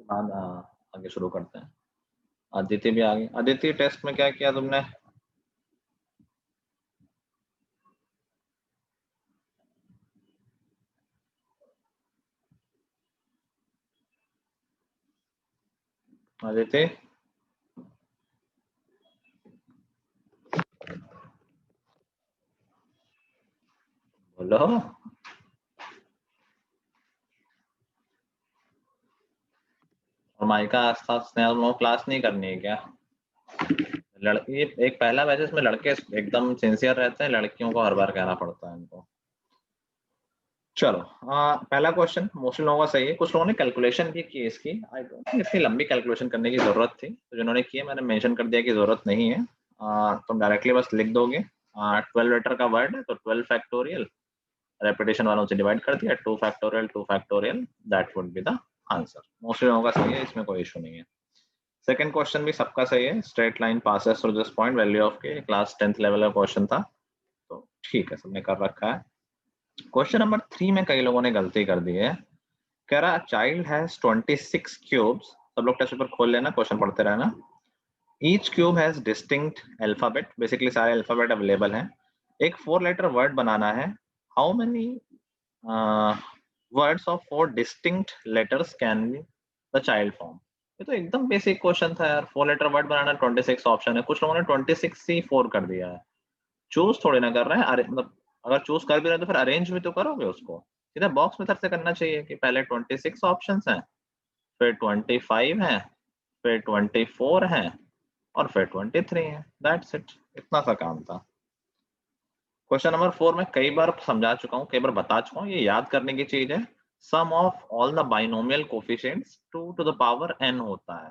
बाद आगे शुरू करते हैं। अदिति भी आ गई। अदिति, टेस्ट में क्या किया तुमने? अदिति बोलो। और माइका आस्था स्नेहा लोग क्लास नहीं करनी है क्या? लड़की एक पहला बैच इसमें लड़के एकदम सिंसियर रहते हैं, लड़कियों को हर बार कहना पड़ता है इनको। चलो पहला क्वेश्चन मोस्टली लोगों का सही है। कुछ लोगों ने कैलकुलेशन भी की इसकी। आई डोंट थिंक इतनी लंबी कैलकुलेशन करने की जरूरत थी, तो जिन्होंने की है मैंने मेंशन कर दिया कि जरूरत नहीं है। तुम डायरेक्टली बस लिख दोगे। 12 लेटर का वर्ड है तो 12 फैक्टोरियल, रेपिटेशन वालों से डिवाइड कर दिया, 2 factorial, that would be the answer. Mostly लोगों का सही है, इसमें कोई इशू नहीं है। सेकंड क्वेश्चन भी सबका सही है। Straight line passes through this point, value of के, क्लास 10th लेवल का क्वेश्चन था, तो ठीक है, सबने कर रखा है। क्वेश्चन नंबर 3 में कई लोगों ने गलती कर दी है। कह रहा चाइल्ड हैज 26 क्यूब्स। सब लोग टेस्ट पेपर खोल लेना, क्वेश्चन पढ़ते रहना। Each cube has distinct alphabet, basically सारे अल्फाबेट अवेलेबल हैं। एक 4 लेटर वर्ड बनाना है। How many words of 4 distinct letters can be the child form? ये तो एकदम बेसिक क्वेश्चन था यार। 4 लेटर वर्ड बनाना, 26 ऑप्शन है। कुछ लोगों ने 26 से 4 कर दिया है। चूज थोड़ी ना कर रहे हैं। मतलब अगर चूज कर भी रहे हैं तो फिर अरेंज भी तो करोगे उसको। सीधा बॉक्स मेथड से करना चाहिए कि पहले 26 ऑप्शंस हैं, फिर 25 हैं, फिर 24 हैं, और फिर 23 हैं। दैट्स इट, इतना सा काम था। क्वेश्चन नंबर 4 में कई बार समझा चुका हूँ, कई बार बता चुका हूँ, ये याद करने की चीज है। Sum of all the binomial coefficients 2 to the power n होता है।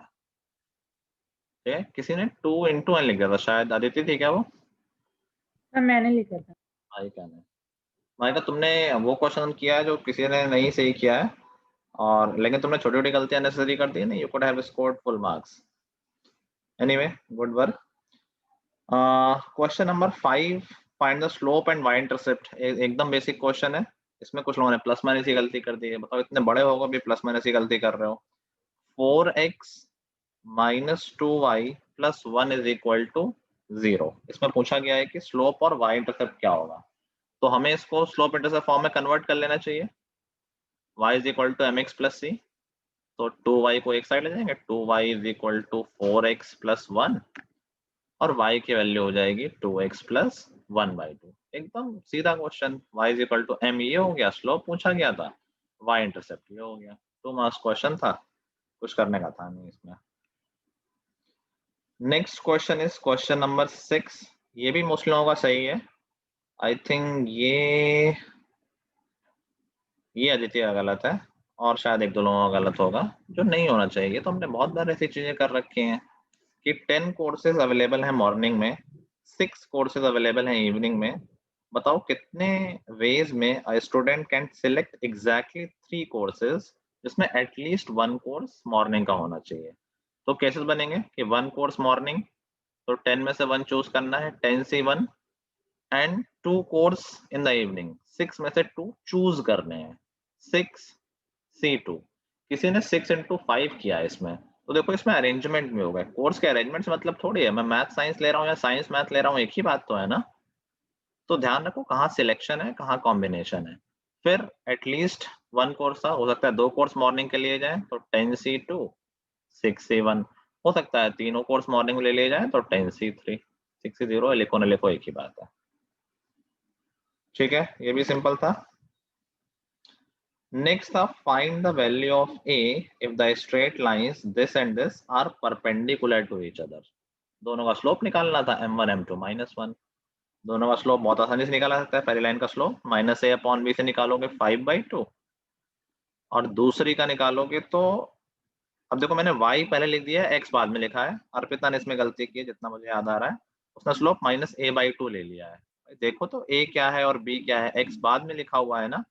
ठीक है, किसी ने 2 into n लिख दिया था, शायद आदित्य थी क्या वो? हाँ, मैंने लिखा था। माइका ने। माइका, तुमने वो क्वेश्चन किया है जो किसी ने नहीं सही किया है, और लेकिन तुमने छोटी छोटी गलतियां नेसेसरी कर दी है ना। You could have scored full marks. Anyway, good work. Question number 5, find the slope and Y intercept. एकदम बेसिक क्वेश्चन है। इसमें कुछ लोगों ने प्लस माइनस की गलती कर दी है। बताओ, इतने बड़े होगा भी प्लस माइनस की गलती कर रहे हो। 4x minus 2y plus 1 is equal to 0। इसमें पूछा गया है कि स्लोप और वाई इंटरसेप्ट क्या होगा। तो हमें इसको स्लोप इंटरसेप्ट फॉर्म में कन्वर्ट कर लेना चाहिए। y is equal to mx plus c. तो 2y को एक साइड ले जाएंगे, 2y is equal to 4x plus 1, और y की वैल्यू हो जाएगी 2x प्लस 1/2। एकदम सीधा question. y is equal to m, ये हो गया। स्लोप पूछा गया था, y इंटरसेप्ट ये हो गया। 2 मार्क्स क्वेश्चन था, कुछ करने का था नहीं इसमें। Next question is question number 6। ये भी मोस्टली लोगों का सही है। आई थिंक ये अदिति का गलत है, और शायद एक दो लोगों का गलत होगा, जो नहीं होना चाहिए। तो हमने बहुत बार ऐसी चीजें कर रखी हैं कि 10 कोर्सेज अवेलेबल हैं मॉर्निंग में, 6 कोर्सेज अवेलेबल हैं इवनिंग में। बताओ कितने वेज में student can select exactly 3 courses, जिसमें एटलीस्ट 1 कोर्स मॉर्निंग का होना चाहिए। तो केसेस बनेंगे कि 1 कोर्स मॉर्निंग, तो 10 में से 1 चूज करना है, 10 से 1, and 2 course in the evening, 6 में से 2 चूज करने हैं, 6C2। किसी ने 6x5 किया है इसमें। तो देखो, इसमें अरेंजमेंट में होगा। कोर्स के अरेंजमेंट से मतलब थोड़ी है मैं मैथ साइंस ले रहा हूँ या साइंस मैथ ले रहा हूँ, एक ही बात तो है ना। तो ध्यान रखो कहाँ सिलेक्शन है, कहाँ कॉम्बिनेशन है। फिर एटलीस्ट 1 कोर्स था, हो सकता है 2 कोर्स मॉर्निंग के लिए जाए तो 10C2, 6C1। हो सकता है तीनों कोर्स मॉर्निंग में ले लिए जाए तो 10C3, 6C0। लिखो ना लिखो, एक ही बात है। ठीक है, ये भी सिंपल था। नेक्स्ट था find the value of a if the straight lines this and this are perpendicular to each other। दोनों का स्लोप निकालना था, m1 m2 -1। दोनों का स्लोप बहुत आसानी से निकाला सकता है। पहली लाइन का स्लोप -a/b से निकालोगे 5/2, और दूसरी का निकालोगे तो, अब देखो मैंने y पहले लिख दिया है, x बाद में लिखा है। अर्पिता ने इसमें गलती की है, जितना मुझे याद आ रहा है। उसने स्लोप -a/2 ले लिया है। देखो तो a क्या है और b क्या है, x बाद में लिखा हुआ है ना।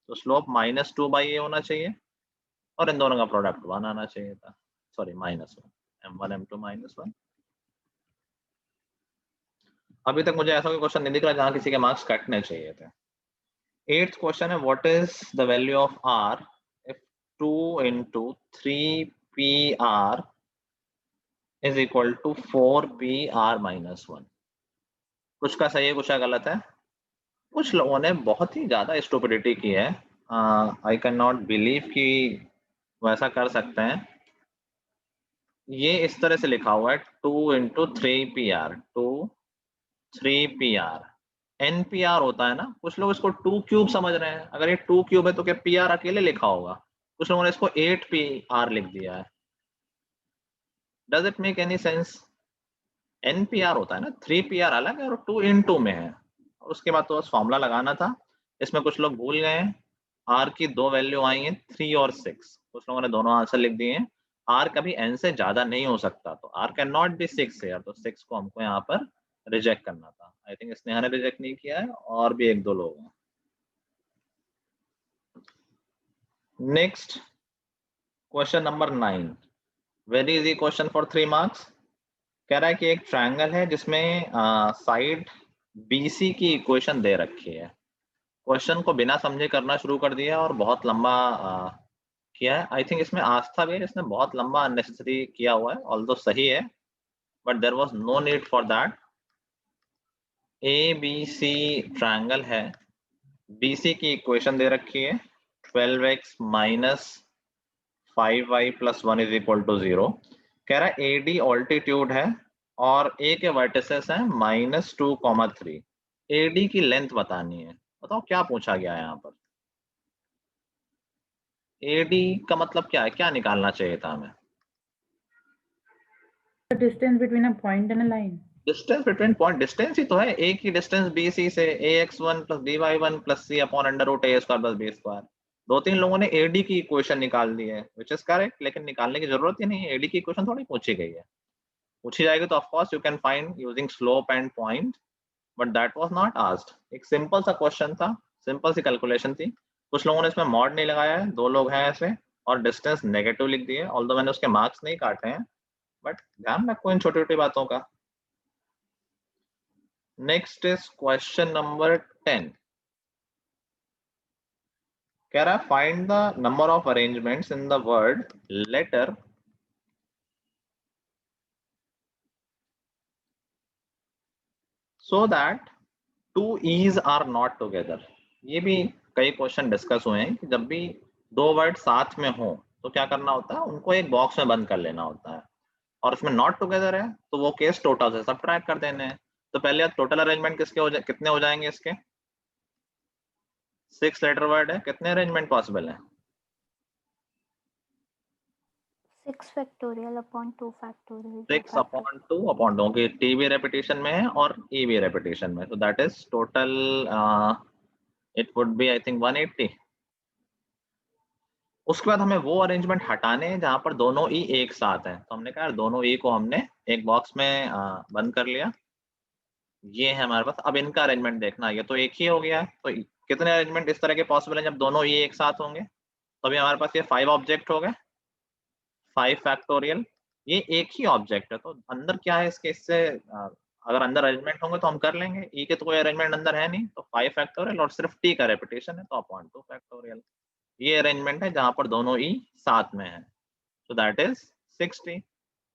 तो स्लोप -2/a होना चाहिए, और इन दोनों का प्रोडक्ट 1 आना चाहिए था। Sorry, -1, m1 m2 -1। अभी तक मुझे ऐसा कोई क्वेश्चन नहीं दिख रहा जहां किसी के मार्क्स कटने चाहिए थे। 8th क्वेश्चन है, what is the value of r if 2 into 3 PR is equal to 4PR minus 1। कुछ का सही है, कुछ का गलत है। कुछ लोगों ने बहुत ही ज्यादा स्टुपिडिटी की है। आई कैन नॉट बिलीव कि वैसा कर सकते हैं। ये इस तरह से लिखा हुआ है 2 इंटू 3PR, 3PR। NPR होता है ना, कुछ लोग इसको 2 क्यूब समझ रहे हैं। अगर ये 2 क्यूब है तो क्या PR अकेले लिखा होगा? कुछ लोगों ने इसको 8PR लिख दिया है। Does it make any sense? NPR होता है ना, 3PR अलग है और 2 इंटू में है। और उसके बाद तो बस फॉर्मूला लगाना था। इसमें कुछ लोग भूल गए हैं। R की 2 वैल्यू आई हैं 3 और 6। कुछ लोगों ने दोनों आंसर लिख दिए हैं। R कभी n से ज्यादा नहीं हो सकता, तो R कैन नॉट बी 6 है, तो 6 को हमको यहाँ पर रिजेक्ट करना था। आई थिंक स्नेहा ने रिजेक्ट नहीं किया है, और भी 1-2 लोग हैं। Next question number 9, very easy question for 3 marks. कह रहा है कि एक ट्रायंगल है जिसमें साइड BC की इक्वेशन दे रखी है। क्वेश्चन को बिना समझे करना शुरू कर दिया और बहुत लंबा किया है। आई थिंक इसमें आस्था भी है, इसने बहुत लंबा अननेसेसरी किया हुआ है, ऑल्दो सही है, but there was no need for that. ABC triangle है, BC की इक्वेशन दे रखी है 12x minus 5y plus 1 is equal to 0। कह रहा है AD ऑल्टीट्यूड है और A के वर्टिसेस हैं -2, 3। AD की लेंथ बतानी है। बताओ क्या पूछा गया है यहाँ पर? AD का मतलब क्या है, क्या निकालना चाहिए था हमें? The distance between a point and a line. Distance between point, distance ही तो है। A की डिस्टेंस BC से AX1 plus BY1 plus C upon under root A square plus B square. 2-3 लोगों ने AD की इक्वेशन निकाल दी है, विच इज करेक्ट, लेकिन निकालने की जरूरत ही नहीं है। AD की इक्वेशन थोड़ी पूछी गई है। पूछी जाएगी तो of course you can find using slope and point, but that was not asked. एक सिंपल सा क्वेश्चन था, सिंपल सी कैलकुलेशन थी। कुछ लोगों ने इसमें मॉड नहीं लगाया है, 2 लोग हैं ऐसे, और डिस्टेंस नेगेटिव लिख दिए, ऑल्दो मैंने उसके मार्क्स नहीं काटे हैं, बट ध्यान रखो इन छोटी छोटी बातों का। Next is question number 10। कह रहा है find the number of arrangements in the word letter so that 2 E's are not together। ये भी कई क्वेश्चन डिस्कस हुए हैं कि जब भी 2 वर्ड साथ में हो तो क्या करना होता है, उनको एक बॉक्स में बंद कर लेना होता है, और उसमें नॉट टुगेदर है तो वो केस टोटल से सबट्रैक्ट कर देने हैं। तो पहले टोटल अरेंजमेंट किसके कितने हो जाएंगे इसके? 6 लेटर वर्ड है, कितने अरेंजमेंट पॉसिबल है? 6 factorial upon 2 factorial 6 upon 2 upon 2 की T भी रेपिटेशन में है और E भी रेपिटेशन में, तो that is total it would be I think 180। उसके बाद हमें वो अरेंजमेंट हटाने हैं जहां पर दोनों ई एक साथ हैं, तो हमने कहा दोनों ई को हमने एक बॉक्स में बंद कर लिया। ये है हमारे पास। अब इनका अरेंजमेंट देखना, ये तो एक ही हो गया, तो कितने अरेंजमेंट इस तरह के पॉसिबल हैं जब दोनों ई एक साथ होंगे? तो अभी हमारे पास ये 5 ऑब्जेक्ट हो गए, 5 फैक्टोरियल। ये एक ही ऑब्जेक्ट है, तो अंदर क्या है इसके, इससे अगर अंदर अरेंजमेंट होंगे तो हम कर लेंगे। ई के तो कोई अरेंजमेंट अंदर है नहीं, तो 5 फैक्टोरियल और सिर्फ टी का रेपिटेशन है, तो अपॉन 2 फैक्टोरियल। ये अरेंजमेंट है जहां पर दोनों ई साथ में है, so that is 60।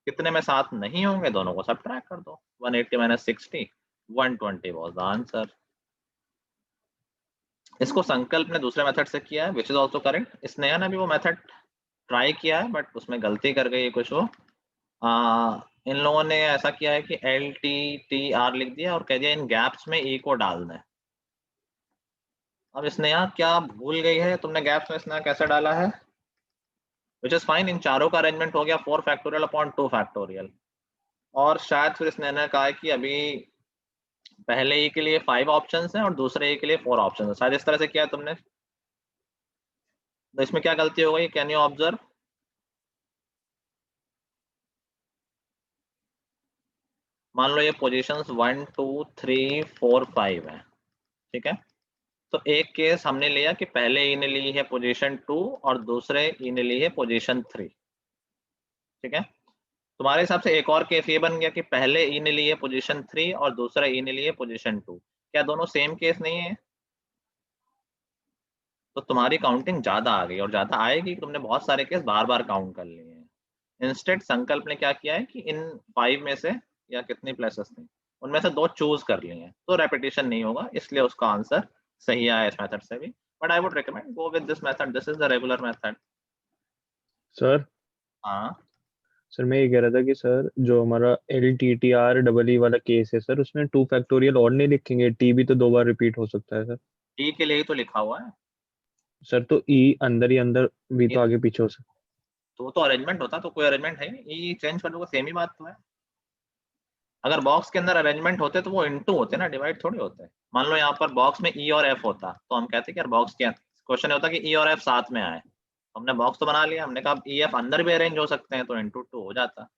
कितने में साथ नहीं होंगे, दोनों को सबट्रैक्ट कर दो। 180 minus 60, 120 was the answer। इसको संकल्प ने दूसरे मेथड से किया है, which is also correct. Sneha ने भी वो मेथड ट्राई किया है, बट उसमें गलती कर गई है कुछ वो। इन लोगों ने ऐसा किया है कि LTTR लिख दिया और कह दिया इन गैप्स में E को डाल दें। अब स्नेहा क्या भूल गई है, तुमने गैप्स में स्नेहा कैसे डाला है? विच इज फाइन, इन चारों का अरेंजमेंट हो गया 4 फैक्टोरियल अपॉन 2 फैक्टोरियल। और शायद फिर इसने कहा है कि अभी पहले ई के लिए 5 ऑप्शंस हैं और दूसरे ई के लिए 4 ऑप्शंस हैं, शायद इस तरह से किया है तुमने। तो इसमें क्या गलती हो गई, कैन यू ऑब्जर्व? मान लो ये पोजीशंस 1 2 3 4 5 है, ठीक है। तो एक केस हमने लिया कि पहले ई ने ली है पोजीशन 2 और दूसरे ई ने ली है पोजीशन 3, ठीक है। तुम्हारे हिसाब से एक और केस ये बन गया कि पहले ई ने ली है पोजीशन 3 और दूसरा ई ने ली है पोजीशन 2। क्या दोनों सेम केस नहीं है? तो तुम्हारी काउंटिंग ज्यादा आ गई, और ज्यादा आएगी, तुमने बहुत सारे केस बार बार काउंट कर लिए हैं। इंस्टेड संकल्प ने क्या किया है कि इन 5 में से, या कितनी प्लेसेस थी, उनमें से 2 चूज कर लिए हैं, तो रेपिटेशन नहीं होगा, इसलिए उसका आंसर सही आया इस मेथड से भी। But I would recommend go with this method, this is the regular method. Sir हाँ सर मैं ये कह रहा था कि सर जो हमारा LTTR वाला केस है सर, उसमें 2 फैक्टोरियल और नहीं लिखेंगे? टी भी तो 2 बार रिपीट हो सकता है सर। टी के लिए ही तो लिखा हुआ है, सर तो ई अंदर ही अंदर भी तो आगे पीछे हो सकता तो अरेंजमेंट होता, तो कोई अरेंजमेंट है नहीं, ये चेंज कर दो, सेम ही बात तो है। अगर बॉक्स के अंदर अरेंजमेंट होते तो वो इनटू होते ना, डिवाइड थोड़ी होते। मान लो यहाँ पर बॉक्स में ई और एफ होता, तो हम कहते कि यार बॉक्स क्या, क्वेश्चन होता कि ई और एफ साथ में आए, हमने बॉक्स तो बना लिया, हमने कहा ई एफ अंदर भी अरेंज हो सकते हैं, तो इनटू 2 हो जाता। है।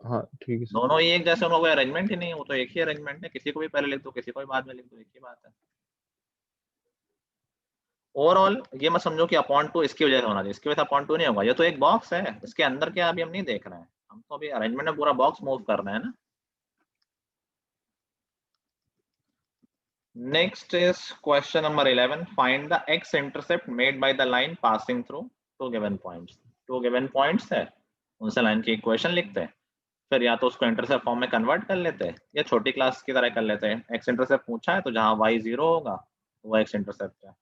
हाँ ठीक है सर। दोनों ही एक जैसे, उनका कोई अरेंजमेंट ही नहीं है, वो तो एक ही अरेंजमेंट है, किसी को भी पहले लिख दो, किसी को भी बाद में लिख दो, एक ही बात है। ओवरऑल ये मत समझो कि अपॉन 2 इसकी वजह से होना चाहिए, इसकी वजह से अपॉन 2 नहीं होगा, ये तो एक बॉक्स है, इसके अंदर क्या अभी हम नहीं देख रहे हैं, हम तो अभी अरेंजमेंट में पूरा बॉक्स मूव कर रहे हैं ना। Next is question number 11. Find the x-intercept made by the line passing through two given points. Two given points है, उनसे लाइन की इक्वेशन लिखते हैं, फिर या तो उसको इंटरसेप्ट फॉर्म में कन्वर्ट कर लेते हैं, या छोटी क्लास की तरह कर लेते हैं। एक्स इंटरसेप्ट पूछा है तो जहां y 0 होगा वो एक्स इंटरसेप्ट है।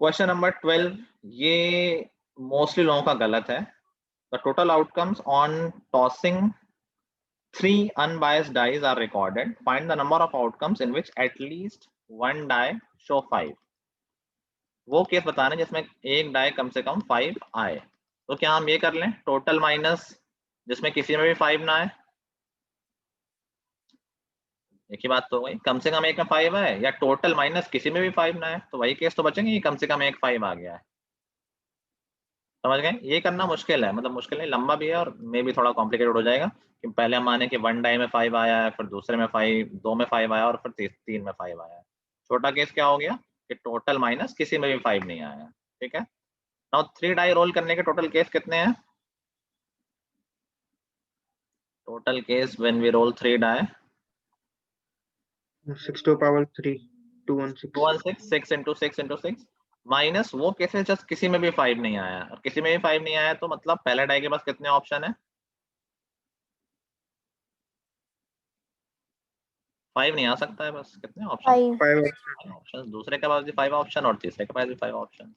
क्वेश्चन नंबर 12, ये मोस्टली लोगों का गलत है। The total outcomes on tossing 3 unbiased dies are recorded. Find the number of outcomes in which at least one die show 5. वो केस बताना है जिसमें एक डाई कम से कम 5 आए। तो क्या हम ये कर लें, टोटल माइनस जिसमें किसी में भी 5 ना आए, एक ही बात तो गई, कम से कम एक में 5 आए, या टोटल माइनस किसी में भी 5 ना आए, तो वही केस तो बचेंगे, ये कम से कम एक 5 आ गया है। समझ गए? ये करना मुश्किल है, मतलब मुश्किल नहीं, लंबा भी है और मे भी थोड़ा कॉम्प्लिकेटेड हो जाएगा, कि पहले हम माने कि 1 डाई में 5 आया है, फिर दूसरे में 5, 2 में 5 आया, और फिर 3 में 5 आया। छोटा केस क्या हो गया कि टोटल माइनस किसी में भी 5 नहीं आया। ठीक है, नाउ 3 डाई रोल करने के टोटल केस कितने हैं? Total case when we roll 3 die, 6 to power 3, 216. 216, 6 into 6 into 6 minus वो केसेस जस्ट किसी में भी 5 नहीं आया, और किसी में भी 5 नहीं आया तो मतलब पहले डाई के पास कितने ऑप्शन है? 5 नहीं आ सकता है, बस कितने ऑप्शन? 5 ऑप्शन, दूसरे के पास भी 5 ऑप्शन और तीसरे के पास भी 5 ऑप्शन,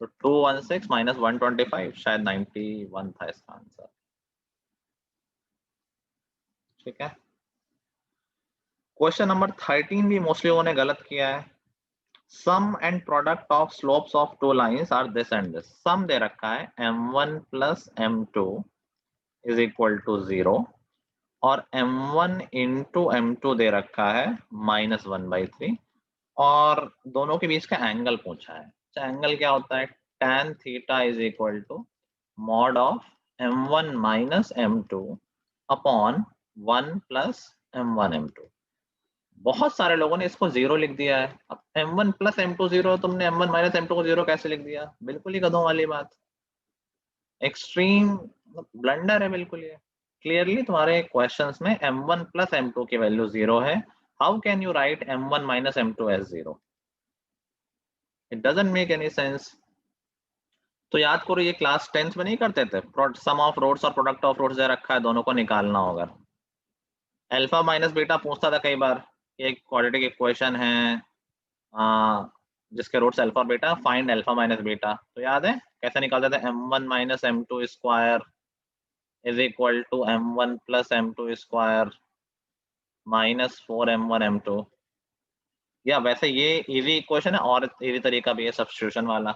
तो 216 माइनस 125 शायद 91 था इसका आंसर। ठीक है, क्वेश्चन नंबर 13 भी मोस्टली उन्होंने गलत किया है। Sum and product of slopes of two lines are this and this. Sum दे रखा है m1 plus m2 is equal to 0, और m1 इंटू m2 दे रखा है -1/3, और दोनों के बीच का एंगल पूछा है। एंगल क्या होता है? tan theta is equal to mod of m1 minus m2 upon 1 plus m1 m2। बहुत सारे लोगों ने इसको 0 लिख दिया है। अब m1 प्लस m2 0, तुमने m1 माइनस m2 को 0 कैसे लिख दिया? बिल्कुल ही गधों वाली बात, एक्सट्रीम ब्लंडर है बिल्कुल ये। क्लियरली तुम्हारे क्वेश्चंस में m1 प्लस m2 की वैल्यू 0 है। How can you write m1 minus m2 as 0? It doesn't make any sense. तो याद करो, ये क्लास 10th में नहीं करते थे, सम ऑफ रोड्स और प्रोडक्ट ऑफ रोड्स दे रखा है, दोनों को निकालना होगा। अल्फा माइनस बीटा पूछता था कई बार, एक क्वाड्रेटिक इक्वेशन है जिसके रूट्स अल्फा और beta, find alpha minus beta. तो याद है कैसे निकालते थे? m1 minus m2 square is equal to m1 plus m2 square minus 4m1 m2। या वैसे ये इजी इक्वेशन है, और इजी तरीका भी है सब्स्टिट्यूशन वाला,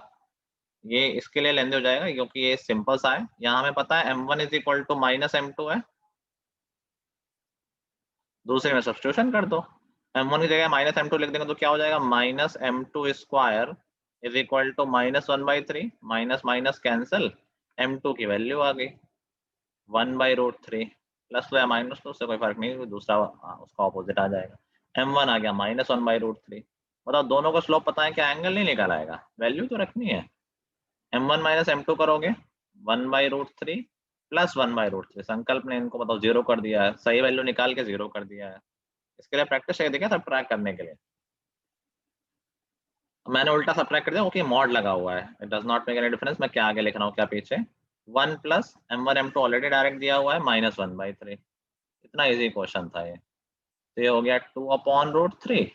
ये इसके लिए लेंदे हो जाएगा क्योंकि ये सिंपल सा है। यहाँ हमें पता है m1 is equal to minus m2 है, दूसरे में सब्स्टिट्यूशन कर दो, m1 की जगह माइनस m2 लिख देंगे तो क्या हो जाएगा? Minus m2 square is equal to -1/3, minus minus cancel, m2 की वैल्यू आ गई 1/√3, प्लस तो या माइनस तो उससे कोई फर्क नहीं, दूसरा उसका ऑपोजिट आ जाएगा, m1 आ गया -1/√3। मतलब दोनों को स्लोप पता है, क्या एंगल नहीं निकाल आएगा, वैल्यू तो रखनी है। m1 माइनस m2 करोगे 1/√3 प्लस 1/√3, संकल्प ने इनको बताओ 0 कर दिया है, सही वैल्यू निकाल के 0 कर दिया है। इसके लिए प्रैक्टिस चाहिए, देखा सब ट्रैक करने के लिए। मैंने उल्टा सब्ट्रैक्ट कर दिया, ओके मॉड लगा हुआ है, it does not make any difference मैं क्या आगे लिख रहा हूँ क्या पीछे। 1 plus m1 m2 already direct दिया हुआ है -1/3। इतना इजी क्वेश्चन था ये। तो ये हो गया 2/√3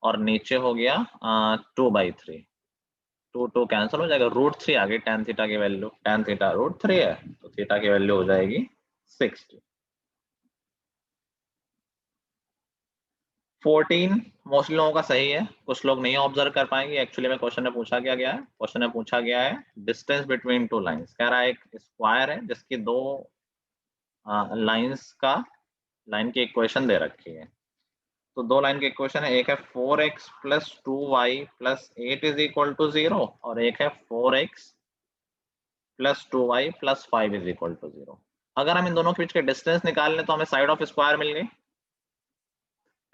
और नीचे हो गया 2/3। 2 कैंसिल हो जाएगा, √3 आ गई tan थीटा की वैल्यू, tan थीटा √3 है तो थीटा की वैल्यू हो जाएगी 60। 14 मोस्टली लोगों का सही है, कुछ लोग नहीं ऑब्जर्व कर पाएंगे। एक्चुअली में क्वेश्चन में पूछा गया है, क्वेश्चन में पूछा गया है डिस्टेंस बिटवीन टू लाइंस। कह रहा है एक स्क्वायर है जिसकी दो लाइंस का लाइन की इक्वेशन दे रखी है। तो दो लाइन की इक्वेशन है, एक है 4x + 2y + 8 = 0 और एक है 4x + 2y + 5 = 0। अगर हम इन दोनों के बीच के डिस्टेंस निकाल लें तो हमें साइड ऑफ स्क्वायर मिल गई,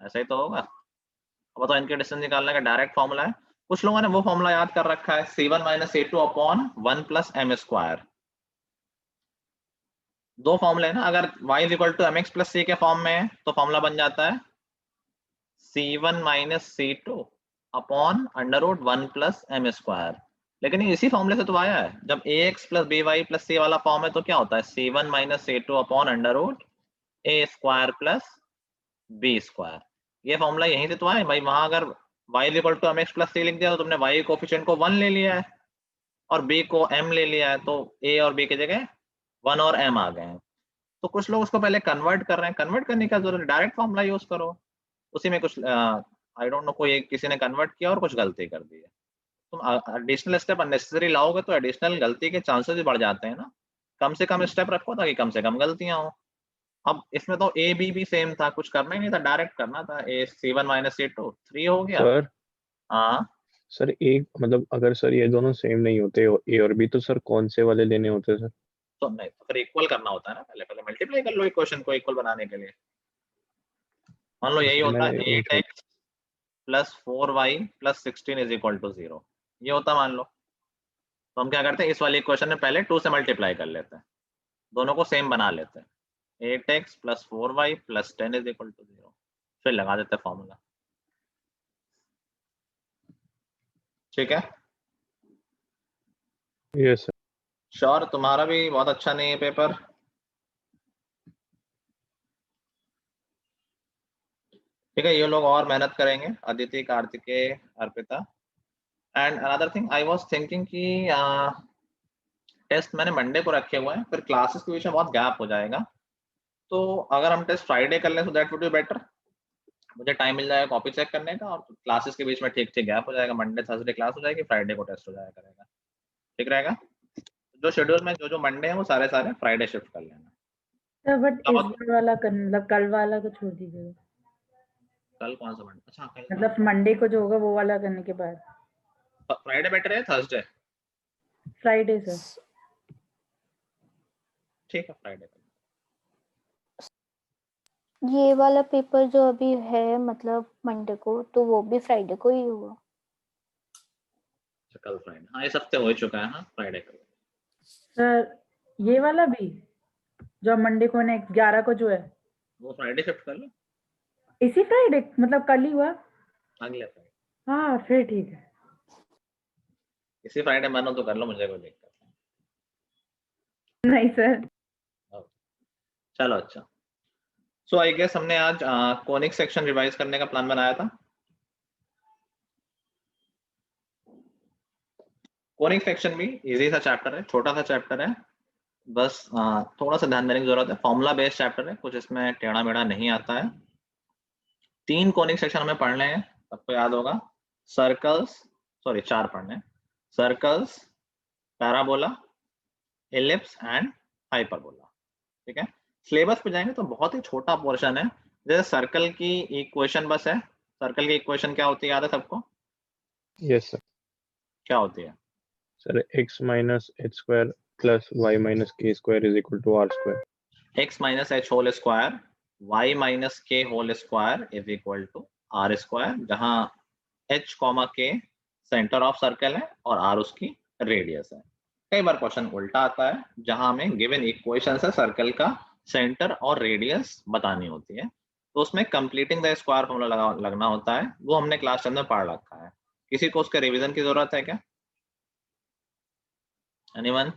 ऐसा ही तो होगा। अब बताओ इनके डिस्टेंस निकालने का डायरेक्ट फॉर्मूला है। कुछ लोगों ने वो फॉर्मूला याद कर रखा है, c1 - a2/1 + m²। दो फॉर्मूले हैं ना, अगर y = mx + c के फॉर्म में है तो फॉर्मूला बन जाता है c1 - c2/√1 + m²। लेकिन ये इसी फॉर्मूले से तो आया है, जब ax + by + c वाला फॉर्म है तो क्या होता है c1 - c2/√a² + b²। ये फॉर्मूला यहीं से तो आया भाई। वहां अगर y = mx + c लिख दिया तो तुमने y कोफिशिएंट को 1 ले लिया है और b को m ले लिया है, तो a और b की जगह 1 और m आ गए हैं। तो कुछ लोग उसको पहले कन्वर्ट कर रहे हैं, कन्वर्ट करने का जरूरत, डायरेक्ट फॉर्मूला यूज करो। उसी में कुछ आई डोंट नो कोई किसी ने कन्वर्ट किया और कुछ गलती कर दी है। तुम एडिशनल स्टेप अननेसेसरी लाओगे तो एडिशनल गलती के चांसेस भी बढ़ जाते हैं ना। कम से कम स्टेप रखो ताकि कम से कम गलतियां हो। अब इसमें तो ए बी भी सेम था, कुछ करना ही नहीं था, डायरेक्ट करना था। ए c1 - c2 3 हो गया। सर हाँ सर एक मतलब अगर सर ये दोनों सेम नहीं होते ए और बी तो सर कौन से वाले लेने होते सर? तो नहीं तो फिर इक्वल करना होता है ना, पहले पहले मल्टीप्लाई कर लो इक्वेशन को इक्वल बनाने के लिए। मान लो यही सर होता मैंने 8x + 4y + 16 = 0, ये होता मान लो। तो हम क्या करते हैं, इस वाली इक्वेशन में पहले 2 से मल्टीप्लाई कर लेते हैं, दोनों को सेम बना लेते हैं। 8x + 4y + 10 = 0, फिर लगा देते हैं फॉर्मूला। ठीक है, यस सर। श्योर? तुम्हारा भी बहुत अच्छा नहीं है पेपर। ठीक है, ये लोग और मेहनत करेंगे, Aditi, Kartikeya, Arpita. And another thing I was thinking कि टेस्ट मैंने मंडे को रखे हुए हैं, फिर क्लासेस के बीच में बहुत गैप हो जाएगा। तो अगर हम टेस्ट फ्राइडे कर लें तो दैट वुड बी बेटर। मुझे टाइम मिल जाएगा कॉपी चेक करने का और क्लासेस के बीच में ठीक ठीक गैप हो जाएगा। मंडे थर्सडे क्लास हो जाएगी, फ्राइडे को टेस्ट हो जाया करेगा। ठीक रहेगा? जो शेड्यूल में जो जो मंडे है वो सारे सारे फ्राइडे शिफ्ट कर लेना। सर बट इस बार वाला मतलब कल वाला को छोड़ दीजिएगा। कल कौन सा मंडे? अच्छा कल मतलब मंडे को जो होगा वो वाला करने के बाद फ्राइडे बेटर है थर्सडे? Friday sir. ठीक है फ्राइडे। ये वाला पेपर जो अभी है मतलब मंडे को, तो वो भी फ्राइडे को ही होगा। कल फ्राइडे, हाँ इस हफ्ते हो ही चुका है। हाँ फ्राइडे कल। सर ये वाला भी जो मंडे को नेक्स्ट 11 को जो है वो फ्राइडे शिफ्ट कर लो, इसी फ्राइडे मतलब कल ही हुआ। अगले फ्राइडे। हाँ फिर ठीक है। इसी फ्राइडे मानो तो कर लो, मुझे कोई दिक्कत नहीं सर। नहीं। चलो अच्छा। सो आई गेस हमने आज कोनिक सेक्शन रिवाइज करने का प्लान बनाया था। कोनिक सेक्शन भी इजी सा चैप्टर है, छोटा सा चैप्टर है, बस थोड़ा सा ध्यान देने की जरूरत है। फॉर्मूला बेस्ड चैप्टर है, कुछ इसमें टेढ़ा मेढ़ा नहीं आता है। 3 कोनिक सेक्शन हमें पढ़ने हैं, सबको याद होगा। सर्कल्स, सॉरी 4 पढ़ने हैं। Circles, parabola, ellipse and hyperbola. ठीक है, सिलेबस पे जाएंगे तो बहुत ही छोटा पोर्शन है। जैसे सर्कल की इक्वेशन बस है। सर्कल की इक्वेशन क्या होती है, याद है सबको? Yes sir. क्या होती है? Sir x - h² + y - k² = r²। x - h whole square y - k whole square is equal to r square, जहां h, k centre of circle है और r उसकी रेडियस है। कई बार क्वेश्चन उल्टा आता है, जहां हमें गिवन इक्वेशन से सर्कल का सेंटर और रेडियस बतानी होती है, तो उसमें कंप्लीटिंग द स्क्वायर फॉर्मूला लगना होता है। वो हमने क्लास 10 में पढ़ रखा है किसी को उसके रिवीजन की जरूरत है क्या? एनीवन?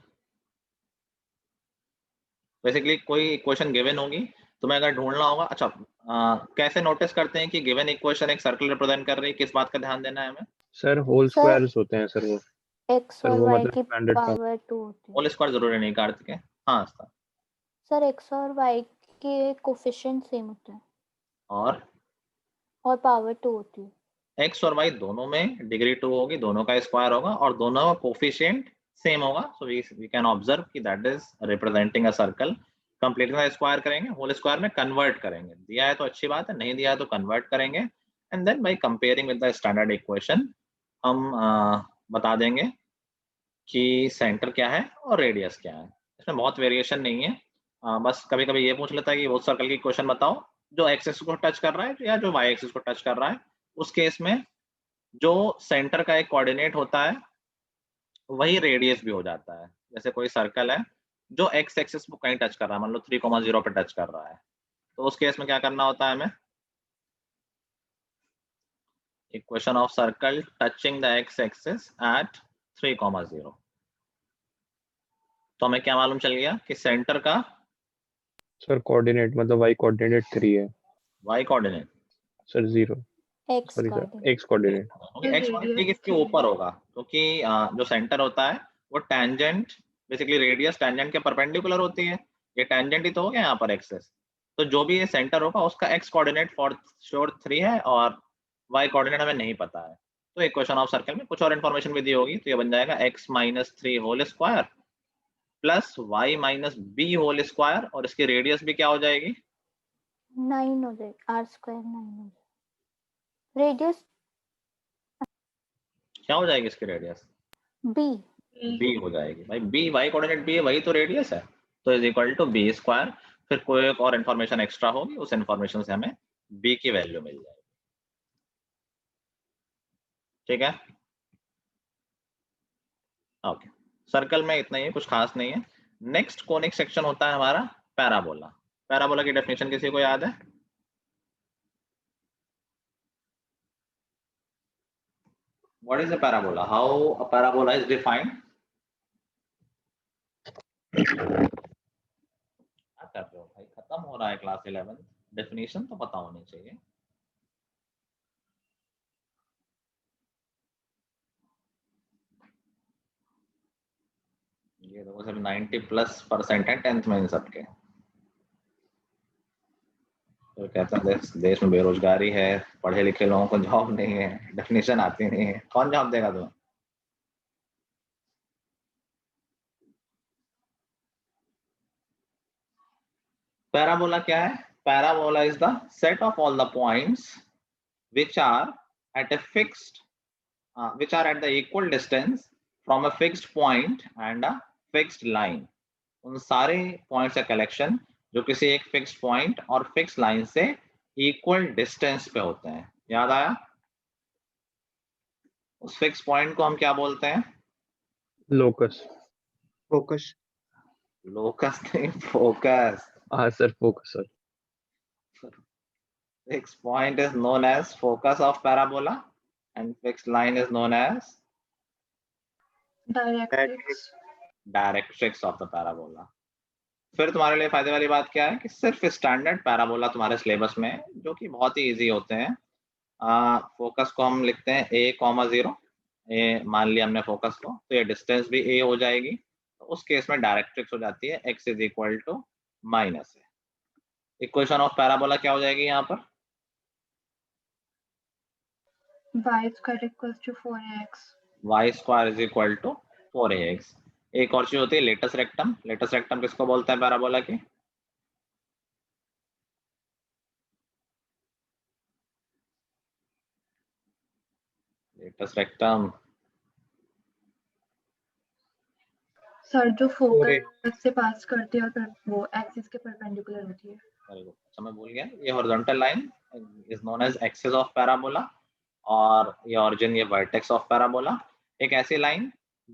बेसिकली कोई इक्वेशन गिवन होगी, तुम्हें अगर ढूंढना होगा। अच्छा, कैसे नोटिस करते हैं कि गिवन इक्वेशन एक सर्कल रिप्रेजेंट कर रही है? किस बात का ध्यान देना है हमें? सर होल सर स्क्वायर्स होते हैं सर वो। एक्स सर और वो वाई मतलब की स्टैंडर्ड फॉर्म। पावर 2 होती है। होल स्क्वायर जरूरी नहीं कार्तिक है। हाँ सर। सर एक्स और वाई के कोफिशिएंट सेम होते हैं और और पावर 2 होती है। एक्स और वाई दोनों में डिग्री 2 होगी, दोनों का स्क्वायर होगा और दोनों का कोफिशिएंट सेम होगा। सो वी कैन ऑब्जर्व कि that is representing a circle. Complete का स्क्वायर करेंगे, होल स्क्वायर में कन्वर्ट करेंगे। दिया है तो अच्छी बात है, नहीं दिया है तो कन्वर्ट करेंगे। And then by comparing with the standard equation हम बता देंगे कि सेंटर क्या है और रेडियस क्या है। इसमें बहुत वेरिएशन नहीं है। बस कभी कभी ये पूछ लेता है कि वो सर्कल की क्वेश्चन बताओ जो एक्स एक्सिस को टच कर रहा है या जो वाई एक्सिस को टच कर रहा है। उस केस में जो सेंटर का एक कोऑर्डिनेट होता है वही रेडियस भी हो जाता है। जैसे कोई सर्कल है जो एक्स एक्सिस को कहीं टच कर रहा है, मान लो 3,0 पे टच कर रहा है, तो उस केस में क्या करना होता है हमें? Equation of circle touching the x axis at 3,0। तो हमें क्या मालूम चल गया कि सेंटर का सर कोऑर्डिनेट मतलब वाई कोऑर्डिनेट 3 है। Y coordinate sir 0, x sorry sir coordinate x coordinate. X coordinate इसके ऊपर होगा क्योंकि जो सेंटर होता है वो टेंजेंट, बेसिकली रेडियस टेंजेंट के परपेंडिकुलर होती है। ये टेंजेंट ही तो हो गया यहाँ पर एक्सेस। तो जो भी ये सेंटर होगा उसका एक्स कोऑर्डिनेट फॉर श्योर 3 है और वाई कोऑर्डिनेट हमें नहीं पता है। तो इक्वेशन ऑफ सर्कल में कुछ और इन्फॉर्मेशन भी दी होगी, तो ये बन जाएगा x minus 3 whole square plus y minus b whole square, और इसकी रेडियस भी क्या हो जाएगी? 9 हो जाएगी, आर स्क्वायर 9 हो जाएगी। रेडियस क्या हो जाएगी इसकी रेडियस? बी। बी हो जाएगी भाई, बी वाई कोऑर्डिनेट बी है, वही तो रेडियस है। तो is equal to b square. फिर कोई एक और इन्फॉर्मेशन एक्स्ट्रा होगी, उस इन्फॉर्मेशन से हमें बी की वैल्यू मिल जाएगी। ठीक है, ओके। सर्कल में इतना ही है, कुछ खास नहीं है। नेक्स्ट कोनिक सेक्शन होता है हमारा पैराबोला। पैराबोला की डेफिनेशन किसी को याद है? What is a parabola? How a parabola is defined? क्या कर रहे हो भाई, खत्म हो रहा है क्लास 11, डेफिनेशन तो पता होनी चाहिए। ये देखो सब 90+% है 10th में इन सबके। तो कहते हैं देश में बेरोजगारी है, पढ़े लिखे लोगों को जॉब नहीं है, डेफिनेशन आती नहीं है, कौन जॉब देगा तुम्हें? पैराबोला क्या है? Parabola is the set of all the points which are at a fixed which are at the equal distance from a fixed point and a fixed line। उन सारे पॉइंट्स का कलेक्शन जो किसी एक फिक्स्ड पॉइंट और fix line से equal distance पे होते हैं। याद आया? उस फिक्स पॉइंट को हम क्या बोलते हैं? लोकस। फोकस। लोकस नहीं, फोकस। हाँ sir focus sir. Fixed point is known as focus of parabola and fixed line is known as directrix of the parabola. फिर तुम्हारे लिए फायदे वाली बात क्या है कि सिर्फ स्टैंडर्ड पैराबोला तुम्हारे सिलेबस में है, जो कि बहुत ही इजी होते हैं। फोकस को हम लिखते हैं a,0। ए मान लिया हमने फोकस को, तो ये डिस्टेंस भी a हो जाएगी। तो उस केस में डायरेक्ट्रिक्स हो जाती है x is equal to minus a. Equation of parabola क्या हो जाएगी यहाँ पर? y square equals to 4ax। y square is equal to 4ax। एक और चीज होती है लेटस रेक्टम। लेटस रेक्टम किसको बोलते हैं पैराबोला की? लेटस रेक्टम सर जो फोकस से पास करती है और वो एक्सिस के परपेंडिकुलर होती है। अच्छा मैं भूल गया, ये horizontal line is known as axis of parabola और ये ऑरिजिन, ये वर्टेक्स ऑफ पैराबोला। एक ऐसी लाइन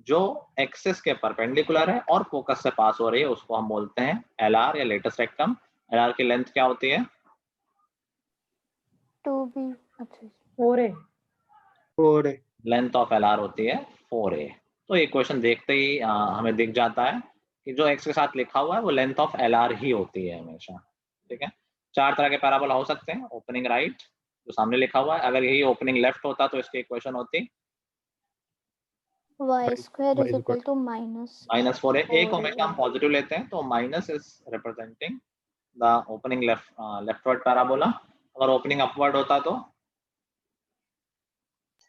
जो एक्सिस के परपेंडिकुलर है और फोकस से पास हो रही है उसको हम बोलते हैं एलआर या लेटस रेक्टम। एलआर की लेंथ क्या होती है? 2b। अच्छा 4a। 4a। Length of L R होती है 4a। तो ये क्वेश्चन देखते ही हमें दिख जाता है कि जो x के साथ लिखा हुआ है वो लेंथ ऑफ एल आर ही होती है हमेशा। ठीक है, 4 तरह के पैराबोला हो सकते हैं। ओपनिंग राइट जो सामने लिखा हुआ है, अगर यही ओपनिंग लेफ्ट होता तो इसकी इक्वेशन होती y square y is equal to minus -4a। a को 4a। हमेशा हम पॉजिटिव लेते हैं, तो minus is representing the opening leftward parabola. अगर ओपनिंग अपवर्ड होता तो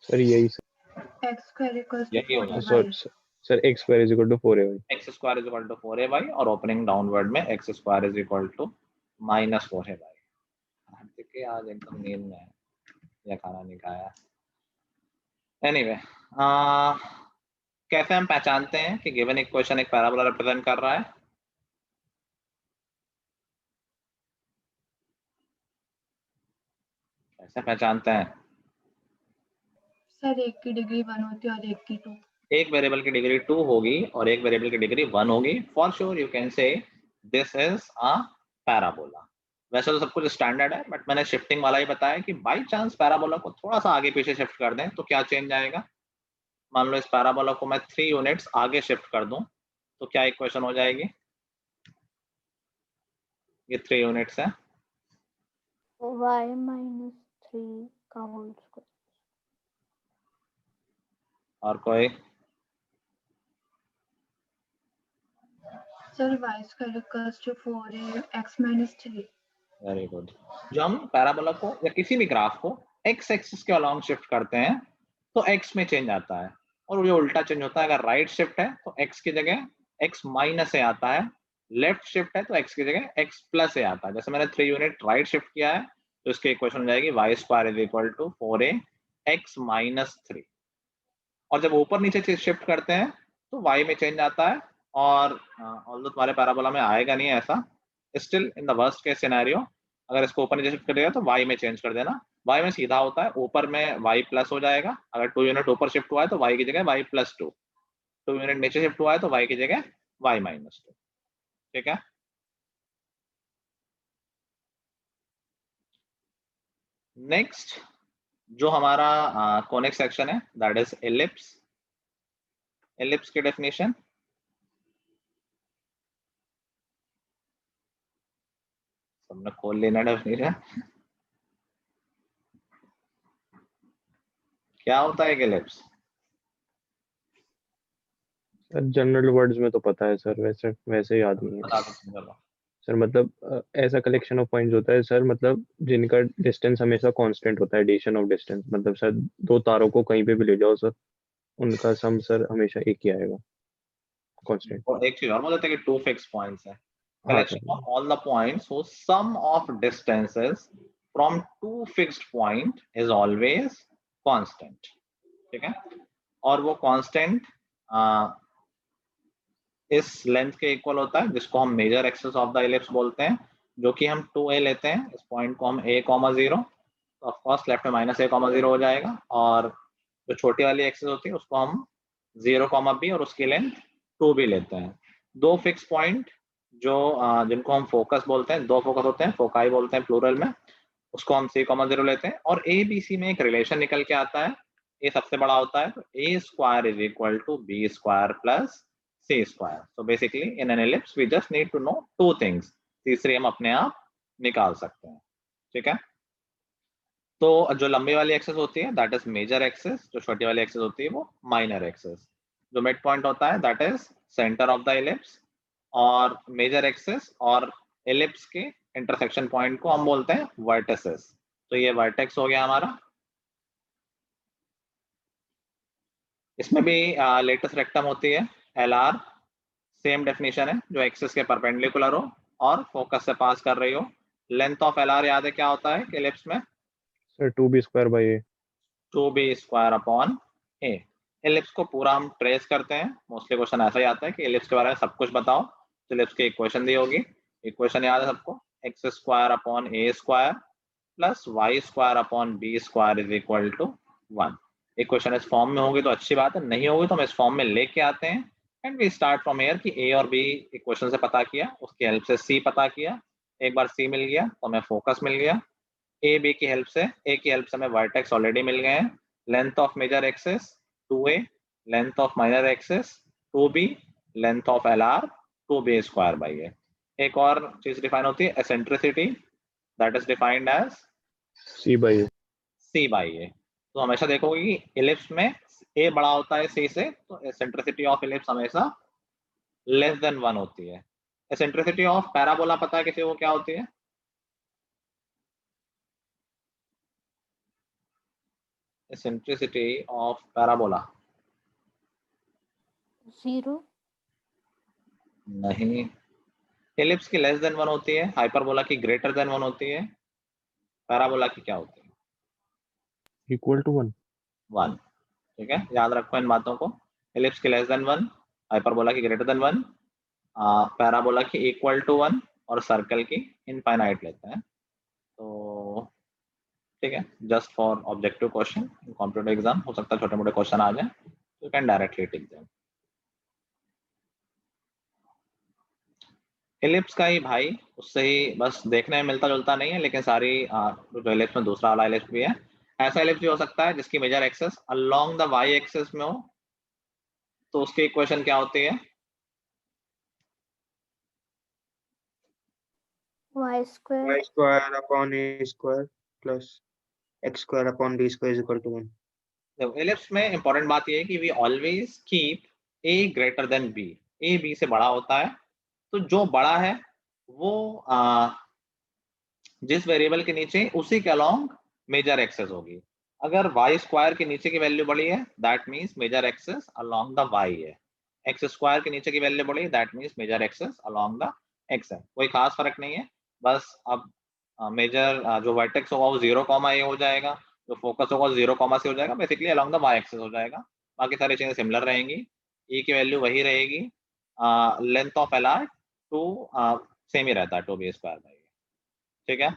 सर यही x square equals to यही होगा। 4ay। Sir x square is equal to 4ay। x square is equal to 4ay और ओपनिंग डाउनवर्ड में x square is equal to -4ay। देखिए आज एकदम नींद में है या खाना नहीं खाया। एनीवे, कैसे हम पहचानते हैं कि गिवन इक्वेशन एक पैराबोला रिप्रेजेंट कर रहा है? कैसे पहचानते हैं? सर एक की डिग्री 1 होती है और एक की 2। एक वेरिएबल की डिग्री 2 होगी और एक वेरिएबल की डिग्री 1 होगी। For sure you can say this is a parabola. वैसे तो सब कुछ स्टैंडर्ड है, बट मैंने शिफ्टिंग वाला ही बताया कि बाय चांस पैराबोला को थोड़ा सा आगे पीछे शिफ्ट कर दें तो क्या चेंज आएगा। मान लो इस पैराबोला को मैं 3 यूनिट्स आगे शिफ्ट कर दूं तो क्या इक्वेशन हो जाएगी? ये 3 यूनिट्स है, y minus 3 का होल स्क्वायर। और कोई? Sir y square equals to 4a x minus 3। Very good. जो हम पैराबोला को या किसी भी ग्राफ को x एक्सिस के अलोंग शिफ्ट करते हैं तो x में चेंज आता है, और ये उल्टा चेंज होता है। अगर राइट शिफ्ट है तो x की जगह x माइनस ए आता है, लेफ्ट शिफ्ट है तो x की जगह x प्लस ए आता है। जैसे मैंने 3 यूनिट राइट शिफ्ट किया है तो इसकी इक्वेशन हो जाएगी y square is equal to 4a x minus 3। और जब ऊपर नीचे शिफ्ट करते हैं तो y में चेंज आता है, और ऑल्दो तुम्हारे पैराबोला में आएगा नहीं ऐसा, still in the worst case scenario अगर इसको ऊपर नीचे शिफ्ट कर देगा तो y में चेंज कर देना। y में सीधा होता है, ऊपर में y प्लस हो जाएगा। अगर 2 यूनिट ऊपर शिफ्ट हुआ है तो y की जगह y प्लस 2, 2 यूनिट नीचे शिफ्ट हुआ है तो y की जगह y माइनस 2। ठीक है, नेक्स्ट जो हमारा कोनिक सेक्शन है दैट इज एलिप्स। एलिप्स की डेफिनेशन सबने खोल लेना डेफिनेशन। क्या होता है एलिप्स? सर जनरल वर्ड्स में तो पता है सर, वैसे वैसे याद नहीं है बता दो चलो। सर। मतलब ऐसा कलेक्शन ऑफ पॉइंट्स होता है सर, मतलब जिनका डिस्टेंस हमेशा कांस्टेंट होता है, एडिशन ऑफ डिस्टेंस। मतलब सर दो तारों को कहीं पे भी ले जाओ सर, उनका सम सर हमेशा एक ही आएगा, कांस्टेंट। और एक चीज और बोलते हैं कि 2 फिक्स पॉइंट्स है। हाँ Collection sir. of all the points whose sum of distances from 2 fixed point is always constant। ठीक है, और वो कांस्टेंट इस लेंथ के इक्वल होता है जिसको हम major axis of the ellipse बोलते हैं, जो कि हम 2a लेते हैं। इस पॉइंट को हम a, 0 तो ऑफ कोर्स लेफ्ट में -a, 0 हो जाएगा, और जो छोटी वाली एक्सिस होती है उसको हम 0, b और उसकी लेंथ 2b लेते हैं। 2 फिक्स पॉइंट जो जिनको हम फोकस बोलते हैं, 2 फोकस होते हैं, फोकाई बोलते हैं प्लूरल में, उसको हम c, 0 लेते हैं। और a b c में एक रिलेशन निकल के आता है, a सबसे बड़ा होता है तो a square is equal to b square plus c square. So basically in an ellipse we just need to know 2 things, तीसरी हम अपने आप निकाल सकते हैं। ठीक है, तो जो लंबी वाली एक्सिस होती है दैट इज मेजर एक्सिस, जो छोटी वाली एक्सिस होती है वो माइनर एक्सिस। जो मिड पॉइंट होता है that is centre of the ellipse, और मेजर एक्सिस और एलिप्स के इंटरसेक्शन पॉइंट को हम बोलते हैं वर्टिसेस। तो ये वर्टेक्स हो गया हमारा। इसमें भी लेटेस्ट रेक्टम होती है LR, सेम डेफिनेशन है, जो एक्सिस के परपेंडिकुलर हो और फोकस से पास कर रही हो। लेंथ ऑफ LR याद है क्या होता है एलिप्स में? Sir 2b square by a। 2b square upon a। Ellipse को पूरा हम ट्रेस करते हैं, मोस्टली क्वेश्चन ऐसा ही आता है कि एलिप्स के बारे में सब कुछ बताओ, तो एलिप्स की इक्वेशन दी होगी। इक्वेशन याद है सबको, x square upon a square plus y square upon b square is equal to 1। Equation इस फॉर्म में होगी तो अच्छी बात है, नहीं होगी तो हम इस फॉर्म में लेके आते हैं and we start from here कि a और b इक्वेशन से पता किया, उसकी हेल्प से c पता किया, एक बार c मिल गया तो हमें फोकस मिल गया, a b की हेल्प से, a की हेल्प से हमें वर्टेक्स ऑलरेडी मिल गए हैं, length of major axis 2a, length of minor axis 2b, length of LR 2b square by a। एक और चीज डिफाइन होती है eccentricity, that is defined as C by A। C by a। तो हमेशा देखोगे कि इलिप्स में a बड़ा होता है c से, तो एसेंट्रिसिटी ऑफ इलिप्स हमेशा लेस देन 1 होती है। एसेंट्रिसिटी ऑफ पैराबोला पता है किसी को क्या होती है? Eccentricity of parabola 0। नहीं, इलिप्स की लेस देन 1 होती है, हाइपरबोला की ग्रेटर देन 1 होती है, पैराबोला की क्या होती है? Equal to 1। 1। ठीक है, याद रखो इन बातों को। इलिप्स की लेस देन 1, हाइपरबोला की ग्रेटर देन 1, पैराबोला की इक्वल टू 1 और सर्कल की इनफाइनाइट लेते हैं। तो ठीक है, just for objective question competitive exam हो सकता है छोटे मोटे क्वेश्चन आ जाए, you can directly tick them. Ellipse का ही भाई, उससे ही बस देखने में मिलता जुलता नहीं है, लेकिन सारी जो इलिप्स में दूसरा वाला इलिप्स भी है, ऐसा इलिप्स भी हो सकता है जिसकी major axis along the y axis में हो, तो उसकी इक्वेशन क्या होती है? y square y square upon a square plus x square upon b square is equal to 1. Ellipse में इंपॉर्टेंट बात यह है कि we always keep a greater than b, a b से बड़ा होता है, तो जो बड़ा है वो जिस वेरिएबल के नीचे उसी के अलोंग मेजर एक्सेस होगी। अगर y स्क्वायर के नीचे की वैल्यू बड़ी है that means major axis along the y है, x स्क्वायर के नीचे की वैल्यू बड़ी that means major axis along the x है। कोई खास फर्क नहीं है, बस अब मेजर जो वर्टेक्स होगा वो 0, a हो जाएगा, जो फोकस होगा 0, c हो जाएगा, basically along the y axis हो जाएगा। बाकी सारी चीजें सिमिलर रहेंगी, e की वैल्यू वही रहेगी, length of LR too same ही रहता है 2b स्क्वायर बाई। ठीक है,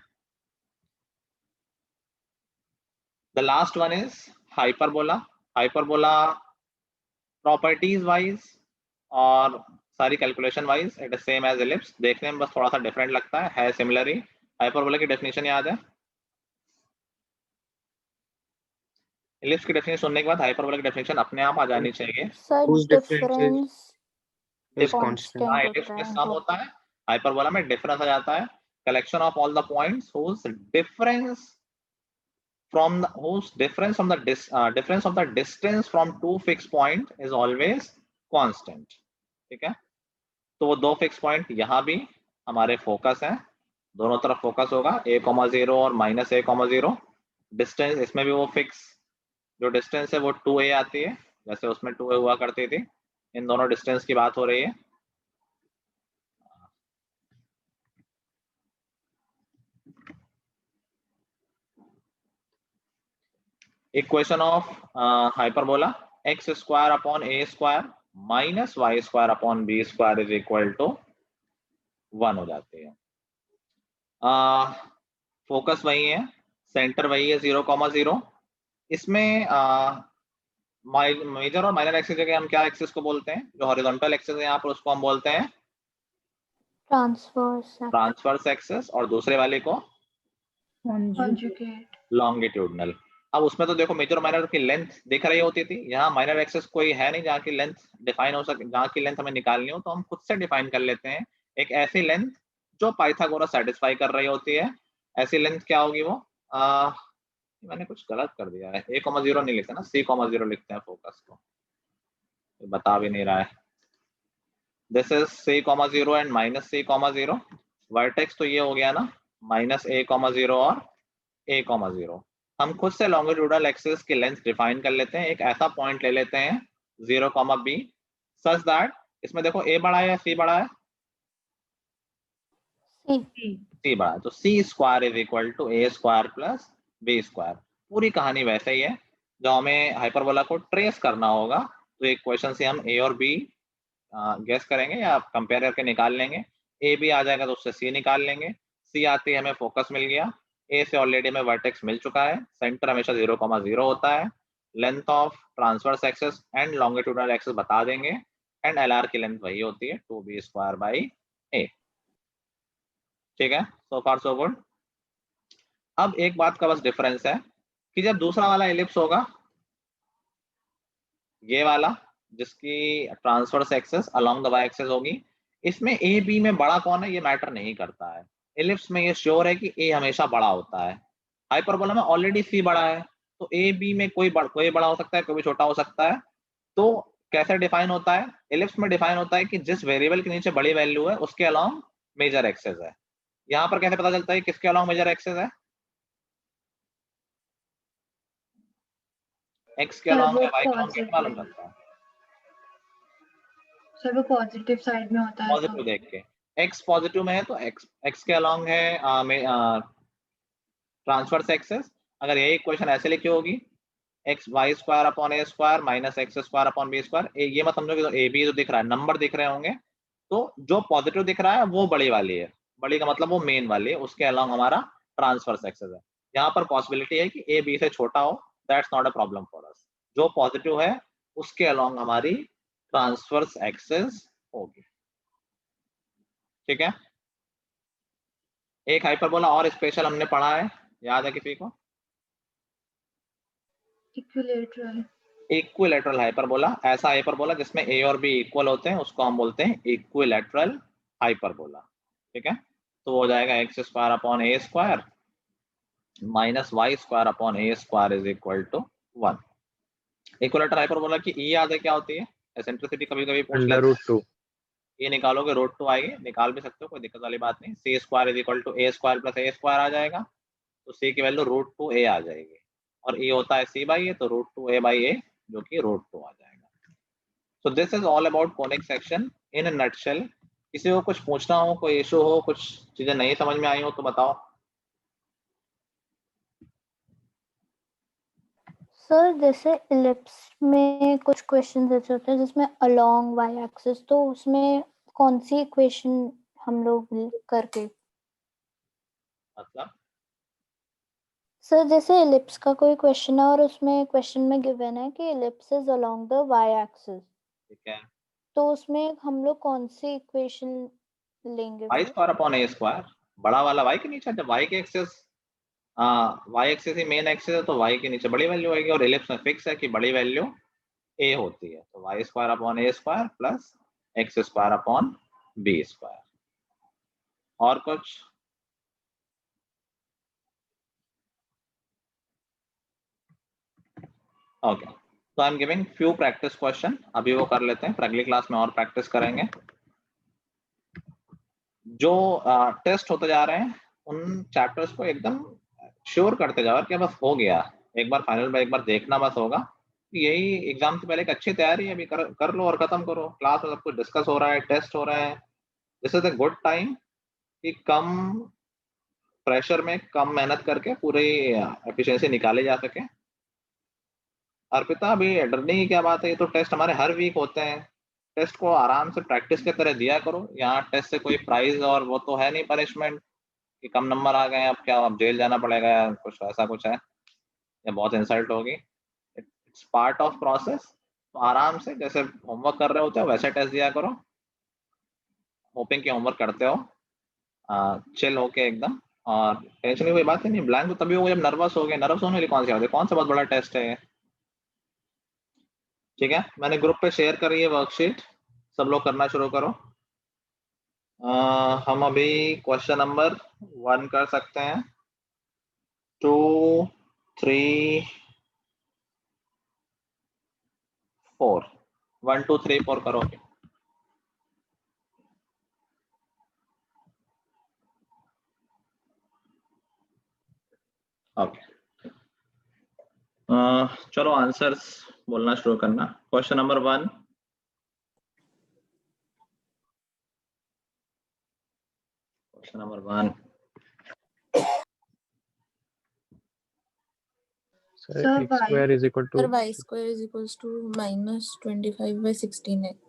the last one is hyperbola। hyperbola properties wise और सारी calculation wise it is same as ellipse, देखने में बस थोड़ा सा डिफरेंट लगता है सिमिलर ही। हाइपरबोला की डेफिनेशन याद है? इलिप्स की डेफिनेशन सुनने के बाद हाइपरबोला की डेफिनेशन अपने आप आ जानी चाहिए। Sir Whose difference difference is constant. Constant हाँ, इलिप्स होता में है सम वो। होता है, हाइपरबोला में डिफरेंस आ जाता है। Collection of all the points whose difference from the distance from two fixed point is always constant। ठीक है, तो वो दो फिक्स पॉइंट यहाँ भी हमारे फोकस हैं, दोनों तरफ फोकस होगा a,0 और -a,0। डिस्टेंस इसमें भी वो फिक्स जो डिस्टेंस है वो 2a आती है, जैसे उसमें 2a हुआ करती थी। इन दोनों डिस्टेंस की बात हो रही है। Equation of hyperbola x square upon a square minus y square upon b square is equal to 1 हो जाती है। फोकस वही है, सेंटर वही है 0,0। इसमें मेजर और माइनर एक्सिस जगह हम क्या एक्सिस को बोलते हैं? जो हॉरिजॉन्टल एक्सिस है यहाँ पर उसको हम बोलते हैं ट्रांसवर्स एक्सिस, और दूसरे वाले को कॉन्जुगेट। लॉन्गिट्यूडनल। अब उसमें तो देखो मेजर और माइनर की लेंथ दिख रही होती थी, यहाँ माइनर एक्सिस कोई है नहीं जहाँ की लेंथ डिफाइन हो सके, जहाँ की लेंथ हमें निकालनी हो, तो हम खुद से डिफाइन कर लेते हैं एक ऐसी लेंथ जो पाइथागोरस सेटिस्फाई कर रही होती है। ऐसी लेंथ क्या होगी वो? मैंने कुछ गलत कर दिया है, a,0 नहीं लिखते ना, c,0 लिखते हैं फोकस को, बता भी नहीं रहा है। This is c,0 and -c,0। Vertex तो ये हो गया ना, -a,0 और a,0। हम खुद से लॉन्गिट्यूडनल एक्सिस की लेंथ डिफाइन कर लेते हैं, एक ऐसा पॉइंट ले लेते हैं 0,b सच दैट इसमें देखो a बड़ा है या c बड़ा है? c बड़ा है, तो c square is equal to a square plus b square. पूरी कहानी वैसे ही है। जब हमें हाइपरबोला को ट्रेस करना होगा तो एक क्वेश्चन से हम a और b गेस करेंगे या कंपेयर करके निकाल लेंगे। a भी आ जाएगा तो उससे c निकाल लेंगे, c आती है हमें फोकस मिल गया, a से ऑलरेडी हमें वर्टेक्स मिल चुका है, सेंटर हमेशा 0,0 होता है, length of transverse axis and longitudinal axis बता देंगे, एंड LR की लेंथ वही होती है 2b स्क्वायर बाई a। ठीक है, सो फार सो गुड। अब एक बात का बस डिफरेंस है कि जब दूसरा वाला इलिप्स होगा ये वाला जिसकी transverse axis along the y axis होगी, इसमें ए बी में बड़ा कौन है ये मैटर नहीं करता है। एलिप्स में ये श्योर है कि ए हमेशा बड़ा होता है, हाइपरबोला में ऑलरेडी सी बड़ा है, तो ए बी में कोई बड़ा हो सकता है, कोई भी छोटा हो सकता है। तो कैसे डिफाइन होता है, एलिप्स में डिफाइन होता है कि जिस वेरिएबल के नीचे बड़ी वैल्यू है उसके अलोंग मेजर एक्सेस है। यहाँ पर कैसे पता चलता है किसके अलोंग मेजर एक्सेस है, एक्स के सर अलोंग वो या वाई के अलोंग कैसे मालूम पॉजिटिव, चलता है, सर वो पॉजिटिव साइड में होता है तो पॉजिटिव देख के। एक्स पॉजिटिव में है तो एक्स के अलोंग है ट्रांसवर्स एक्सेस। अगर यही इक्वेशन ऐसे लिखी होगी x y square upon a square minus x square upon b square, ये मत समझो कि तो ए बी तो दिख रहा है, नंबर दिख रहे होंगे, तो जो पॉजिटिव दिख रहा है वो बड़ी वाली है, बड़ी का मतलब वो मेन वाली है, उसके अलोंग हमारा ट्रांसवर्स एक्सेस है। यहाँ पर पॉसिबिलिटी है कि ए बी से छोटा हो, that's not a problem for us. जो पॉजिटिव है उसके अलोंग हमारी ट्रांसवर्स एक्सेस होगी, ठीक है। एक हाइपरबोला और स्पेशल हमने पढ़ा है, याद है किसी को, इक्विलेटरल, इक्विलैटरल हाइपरबोला। ऐसा हाइपरबोला जिसमें ए और बी इक्वल होते हैं उसको हम बोलते हैं इक्विलैटरल हाइपरबोला, ठीक है। तो वो हो जाएगा x square upon a square minus y square upon a square is equal to 1। Equilateral hyperbola की ई याद है क्या होती है, एसेंट्रिसिटी कभी कभी पूछ लेते हैं, √2। ये निकालोगे √2 आएगी, निकाल भी सकते हो, कोई दिक्कत वाली बात नहीं। C square is equal to a square plus a square आ जाएगा, तो सी की वैल्यू √2a आ जाएगी, और ए होता है सी बाई ए, तो √2a/a जो कि √2 आ जाएगा। So this is all about conic section in a nutshell। किसी को कुछ पूछना हो, कोई इशू हो, कुछ चीजें नहीं समझ में आई हो तो बताओ। सर जैसे इलिप्स में कुछ क्वेश्चन ऐसे होते हैं जिसमें अलोंग वाई एक्सिस, तो उसमें कौन सी इक्वेशन हम लोग करके, मतलब सर जैसे इलिप्स का कोई क्वेश्चन है और उसमें क्वेश्चन में गिवन है कि ellipse is along the y axis, ठीक है, तो उसमें हम लोग कौन सी इक्वेशन लेंगे वाई फिर? स्क्वायर अपॉन ए स्क्वायर, बड़ा वाला वाई के नीचे, जब वाई के एक्सेस वाई एक्सेस ही मेन एक्सेस है तो वाई के नीचे बड़ी वैल्यू आएगी, और इलिप्स में फिक्स है कि बड़ी वैल्यू ए होती है, तो y square upon a square plus x square upon b square. और कुछ, ओके, तो I am giving few practice question, अभी वो कर लेते हैं, फिर अगली क्लास में और प्रैक्टिस करेंगे। जो टेस्ट होते जा रहे हैं उन चैप्टर्स को एकदम श्योर करते जाओ कि बस हो गया, एक बार फाइनल में एक बार देखना बस होगा। यही एग्जाम से पहले एक अच्छी तैयारी है, अभी कर लो और खत्म करो। क्लास में सब कुछ डिस्कस हो रहा है, टेस्ट हो रहे हैं, this is a good time कि कम प्रेशर में कम मेहनत करके पूरी एफिशिएंसी निकाले जा सके। अर्पिता, अभी डरने की क्या बात है, ये तो टेस्ट हमारे हर वीक होते हैं, टेस्ट को आराम से प्रैक्टिस की तरह दिया करो। यहाँ टेस्ट से कोई प्राइज और वो तो है नहीं, पनिशमेंट कि कम नंबर आ गए अब क्या, अब जेल जाना पड़ेगा या कुछ ऐसा कुछ है, या बहुत इंसल्ट होगी। इट्स पार्ट ऑफ प्रोसेस, तो आराम से जैसे होमवर्क कर रहे होते हो वैसे टेस्ट दिया करो, होपिंग कि होमवर्क करते हो चिल होके एकदम, और टेंशन की कोई बात ही नहीं। ब्लैंक तो तभी होगा जब नर्वस हो गए, नर्वस होने के लिए कौन सी बात है, कौन सा बहुत बड़ा टेस्ट है ये, ठीक है। मैंने ग्रुप पे शेयर करी है वर्कशीट, सब लोग करना शुरू करो। हम अभी क्वेश्चन नंबर 1 कर सकते हैं, 2 3 4, 1 2 3 4 करोगे। ओके, चलो आंसर्स बोलना शुरू करना। Question number 1, question number 1, sir Sir, x square is equal to Sir, y square is equals to minus 25/16x.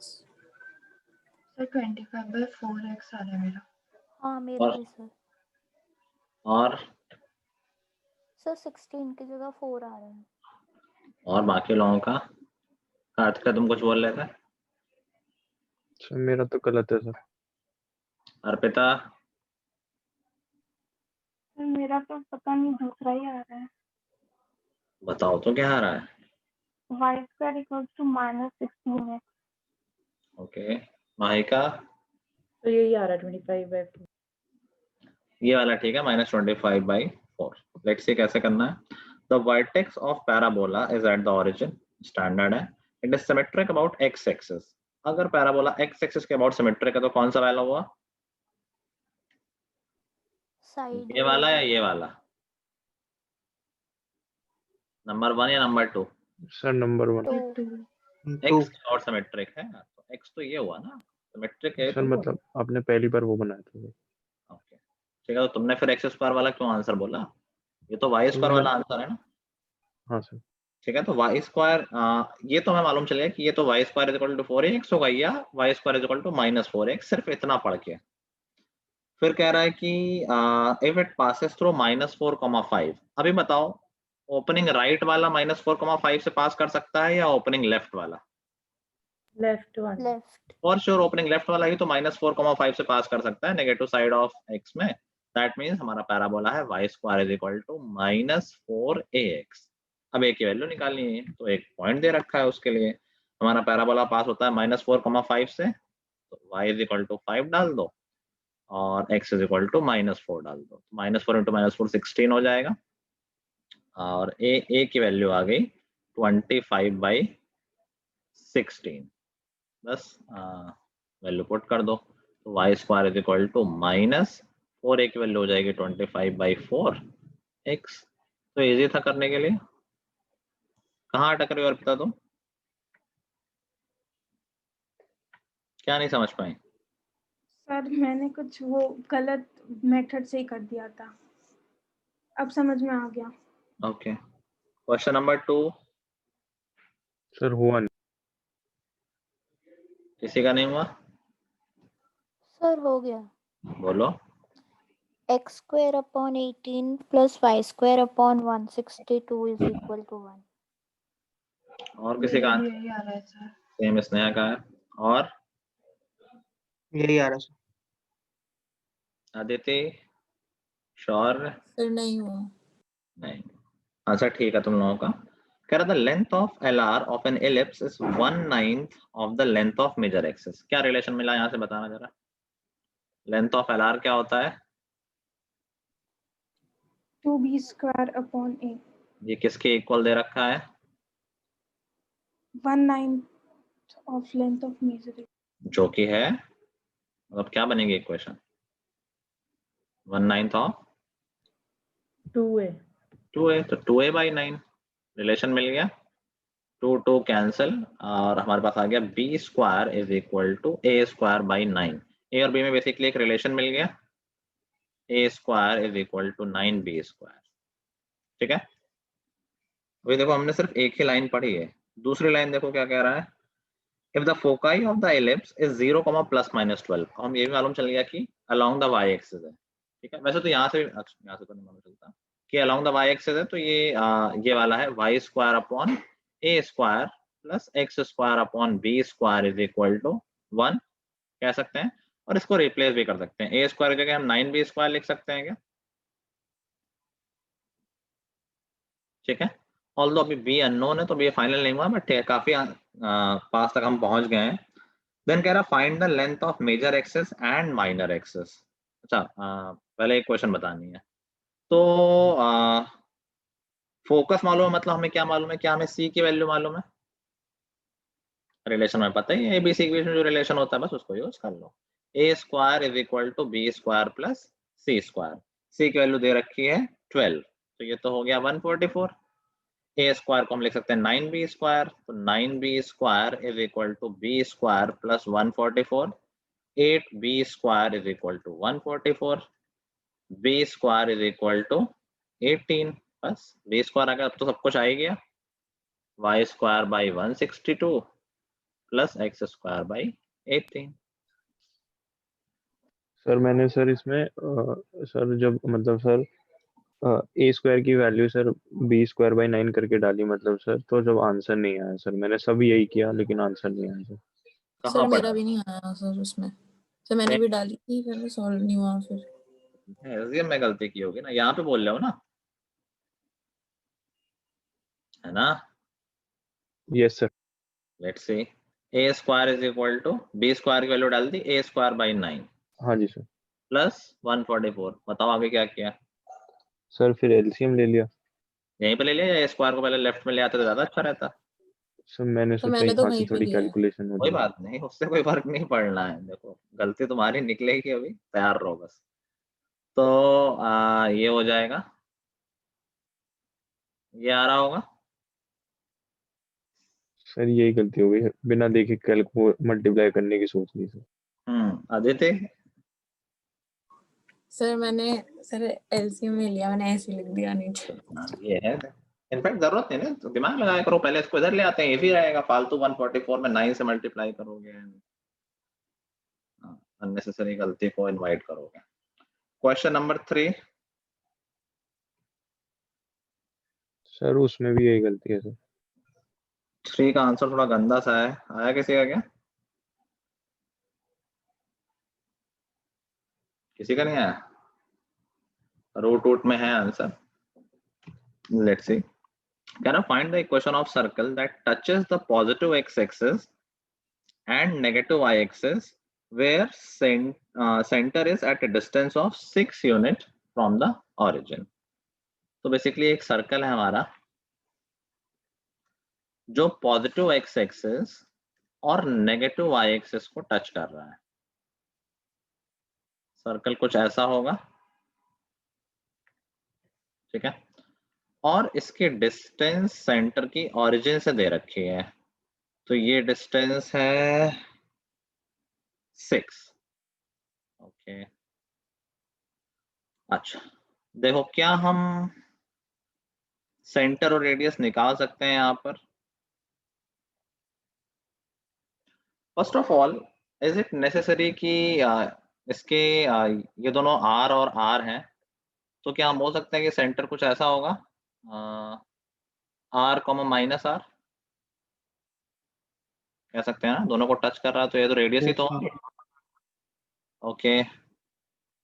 Sir 25/4x आ रहा है मेरा। हाँ मेरा और भी सर। और सर 16 की जगह 4 आ रहा है। और बाकी लोगों का, कार्तिका तुम कुछ बोल रहे थे। सर मेरा तो गलत है सर। अर्पिता, मेरा तो पता नहीं, दूसरा ही आ रहा है। बताओ तो क्या आ रहा है। y square equals to minus 16x. Okay Mahika, तो यही आ रहा है 25/4। ये वाला ठीक है, -25/4। लेट्स सी कैसे करना है। The vertex of parabola is at the origin, standard है। It is symmetric about x axis. अगर पैराबोला एक्स एक्सिस के अबाउट सिमेट्रिक है तो कौन सा वाला हुआ, साइड ये वाला या ये वाला? नंबर 1 या नंबर 2? Sir number 1। एक्स और सिमेट्रिक है, तो एक्स तो ये हुआ ना, सिमेट्रिक है सर तो। मतलब आपने पहली बार वो बनाया था। ओके ठीक है, तो तुमने फिर एक्स स्क्वायर वाला क्यों आंसर बोला? ये तो वाई स्क्वायर वाला आंसर है ना। हाँ सर। ठीक है, तो वाई स्क्वायर ये तो हमें मालूम चलेगा कि ये तो y square is equal to 4x होगा या y square is equal to -4x, सिर्फ इतना पढ़ के। फिर कह रहा है कि इफ इट पासेस थ्रू -4,5। अभी बताओ, ओपनिंग राइट वाला -4,5 से पास कर सकता है या ओपनिंग लेफ्ट वाला? Left one. लेफ्ट। और श्योर ओपनिंग लेफ्ट वाला ही तो -4,5 से पास कर सकता है नेगेटिव साइड ऑफ x में। दैट मींस हमारा पैराबोला है y square is equal to -4ax। अब a की वैल्यू निकालनी है, तो एक पॉइंट दे रखा है उसके लिए। हमारा पैराबोला पास होता है -4,5 से, तो y इज इक्वल टू 5 डाल दो और x इज इक्वल टू -4 डाल दो। -4 इंटू -4 16 हो जाएगा और a की वैल्यू आ गई 25/16। बस वैल्यू पुट कर दो, तो y square is equal to -4a की वैल्यू हो जाएगी 25/4x। तो इजी था करने के लिए। कहाँ अटक रहे हो अर्पिता तुम, क्या नहीं समझ पाई? सर मैंने कुछ वो गलत मेथड से ही कर दिया था, अब समझ में आ गया। ओके, क्वेश्चन नंबर 2 सर हुआ नहीं। किसी का नहीं हुआ? सर हो गया। बोलो। x square upon 18 plus y square upon 162 is equal to 1. और किसी का? यही आ रहा है सर। सेम स्नेहा का है। और यही आ रहा सर। अदिति, श्योर? सर नहीं हुआ। नहीं। अच्छा ठीक है तुम लोगों का। कह रहा था length of LR of an ellipse is 1/9 of the length of major axis. क्या रिलेशन मिला यहाँ से बताना जरा। लेंथ ऑफ LR क्या होता है? 2b square upon a, ये किसके इक्वल दे रखा है? 1/9 of length of measure. जो कि है, मतलब क्या बनेगी इक्वेशन? 1/9 of 2a। 2a, तो 2a/9 रिलेशन मिल गया। 2 कैंसिल और हमारे पास आ गया b square is equal to a square by 9। a और b में बेसिकली एक रिलेशन मिल गया, a square is equal to 9b square. ठीक है, अभी देखो हमने सिर्फ एक ही लाइन पढ़ी है, दूसरी लाइन देखो क्या कह रहा है। If the foci of the ellipse is 0, +-12, हम ये भी मालूम चल गया कि अलोंग द y एक्सिस है। ठीक है, वैसे तो यहाँ से यहाँ से तो नहीं मालूम चलता कि अलोंग द y एक्सिस है, तो ये वाला है y square upon a square plus x square upon b square is equal to 1 कह सकते हैं। और इसको रिप्लेस भी कर सकते हैं, a स्क्वायर की जगह हम 9b स्क्वायर लिख सकते हैं क्या? ठीक है, ऑल्दो अभी b अननोन है तो b फाइनल नहीं हुआ, बट काफी पास तक हम पहुंच गए हैं। देन कह रहा find the length of major axis and minor axis. अच्छा पहले एक क्वेश्चन बतानी है। तो फोकस मालूम है, मतलब हमें क्या मालूम है, क्या हमें c की वैल्यू मालूम है? रिलेशन में पता ही है, ABC इक्वेशन जो रिलेशन होता है बस उसको यूज कर लो। a square is equal to b square plus c square. c की वैल्यू दे रखी है 12, तो ये तो हो गया 144। a स्क्वायर को हम लिख सकते हैं 9b स्क्वायर, तो 9b square is equal to b square plus 144। 8b square is equal to 144, b square is equal to 18। बस b स्क्वायर आ गया, अब तो सब कुछ आ ही गया। y square by 162 plus x square by 18। Sir मैंने सर इसमें सर जब मतलब सर a स्क्वायर की value sir b square by 9 करके डाली, मतलब सर तो जब आंसर नहीं आया सर, मैंने सब यही किया लेकिन आंसर नहीं आया सर। सर मेरा भी नहीं आया सर उसमें, सर मैंने भी डाली थी फिर सॉल्व नहीं हुआ। फिर एलसीएम में गलती की होगी ना, यहाँ पे बोल रहे हो ना, है ना? Yes sir. Let's see, a square is equal to b square की वैल्यू डाल दी, ए स्क्वायर बाई 9 हाँ जी सर। प्लस 144। बताओ आगे क्या किया? सर फिर एलसीएम ले लिया। यहीं पे ले लिया या ए स्क्वायर को पहले लेफ्ट में ले आते तो ज्यादा अच्छा रहता? सर मैंने तो सोचा मैंने तो यहाँ से वहीं पे थोड़ी लिया है। कैलकुलेशन हो कोई जाए। बात नहीं, उससे कोई फर्क नहीं पड़ना है। देखो गलती तुम्हारी निकलेगी, अभी तैयार रहो बस। तो ये हो जाएगा, ये आ रहा होगा। सर यही गलती हो गई है, बिना देखे कैल को मल्टीप्लाई करने की सोच ली सर। आदित्य सर मैंने सर एलसीएम में लिया, मैंने ऐसे लिख दिया नीचे। ये है, इनफैक्ट जरूरत नहीं ना, तो दिमाग लगाया करो। पहले इसको इधर ले आते हैं, इजी रहेगा। फालतू 144 में 9 से मल्टीप्लाई करोगे, अननेसेसरी गलती को इनवाइट करोगे। Question number 3। सर उसमें भी यही गलती है सर। 3 का आंसर थोड़ा गंदा सा है, आया किसी का क्या? किसी का नहीं आया? रूट में है answer. Let's see, can I find the equation of circle that touches the positive x-axis and negative y-axis where center is at a distance of 6 unit from the origin? तो बेसिकली एक circle है हमारा जो positive x axis और negative Y axis को touch कर रहा है। सर्कल कुछ ऐसा होगा, ठीक है, और इसकी डिस्टेंस सेंटर की ओरिजिन से दे रखी है। तो ये डिस्टेंस है 6। ओके, अच्छा देखो, क्या हम सेंटर और रेडियस निकाल सकते हैं यहाँ पर? First of all, is it necessary कि इसके ये दोनों r और r हैं, तो क्या हम बोल सकते हैं कि सेंटर कुछ ऐसा होगा r कॉमा माइनस r? कह सकते हैं ना, दोनों को टच कर रहा है तो ये तो रेडियस ही तो होंगे। ओके,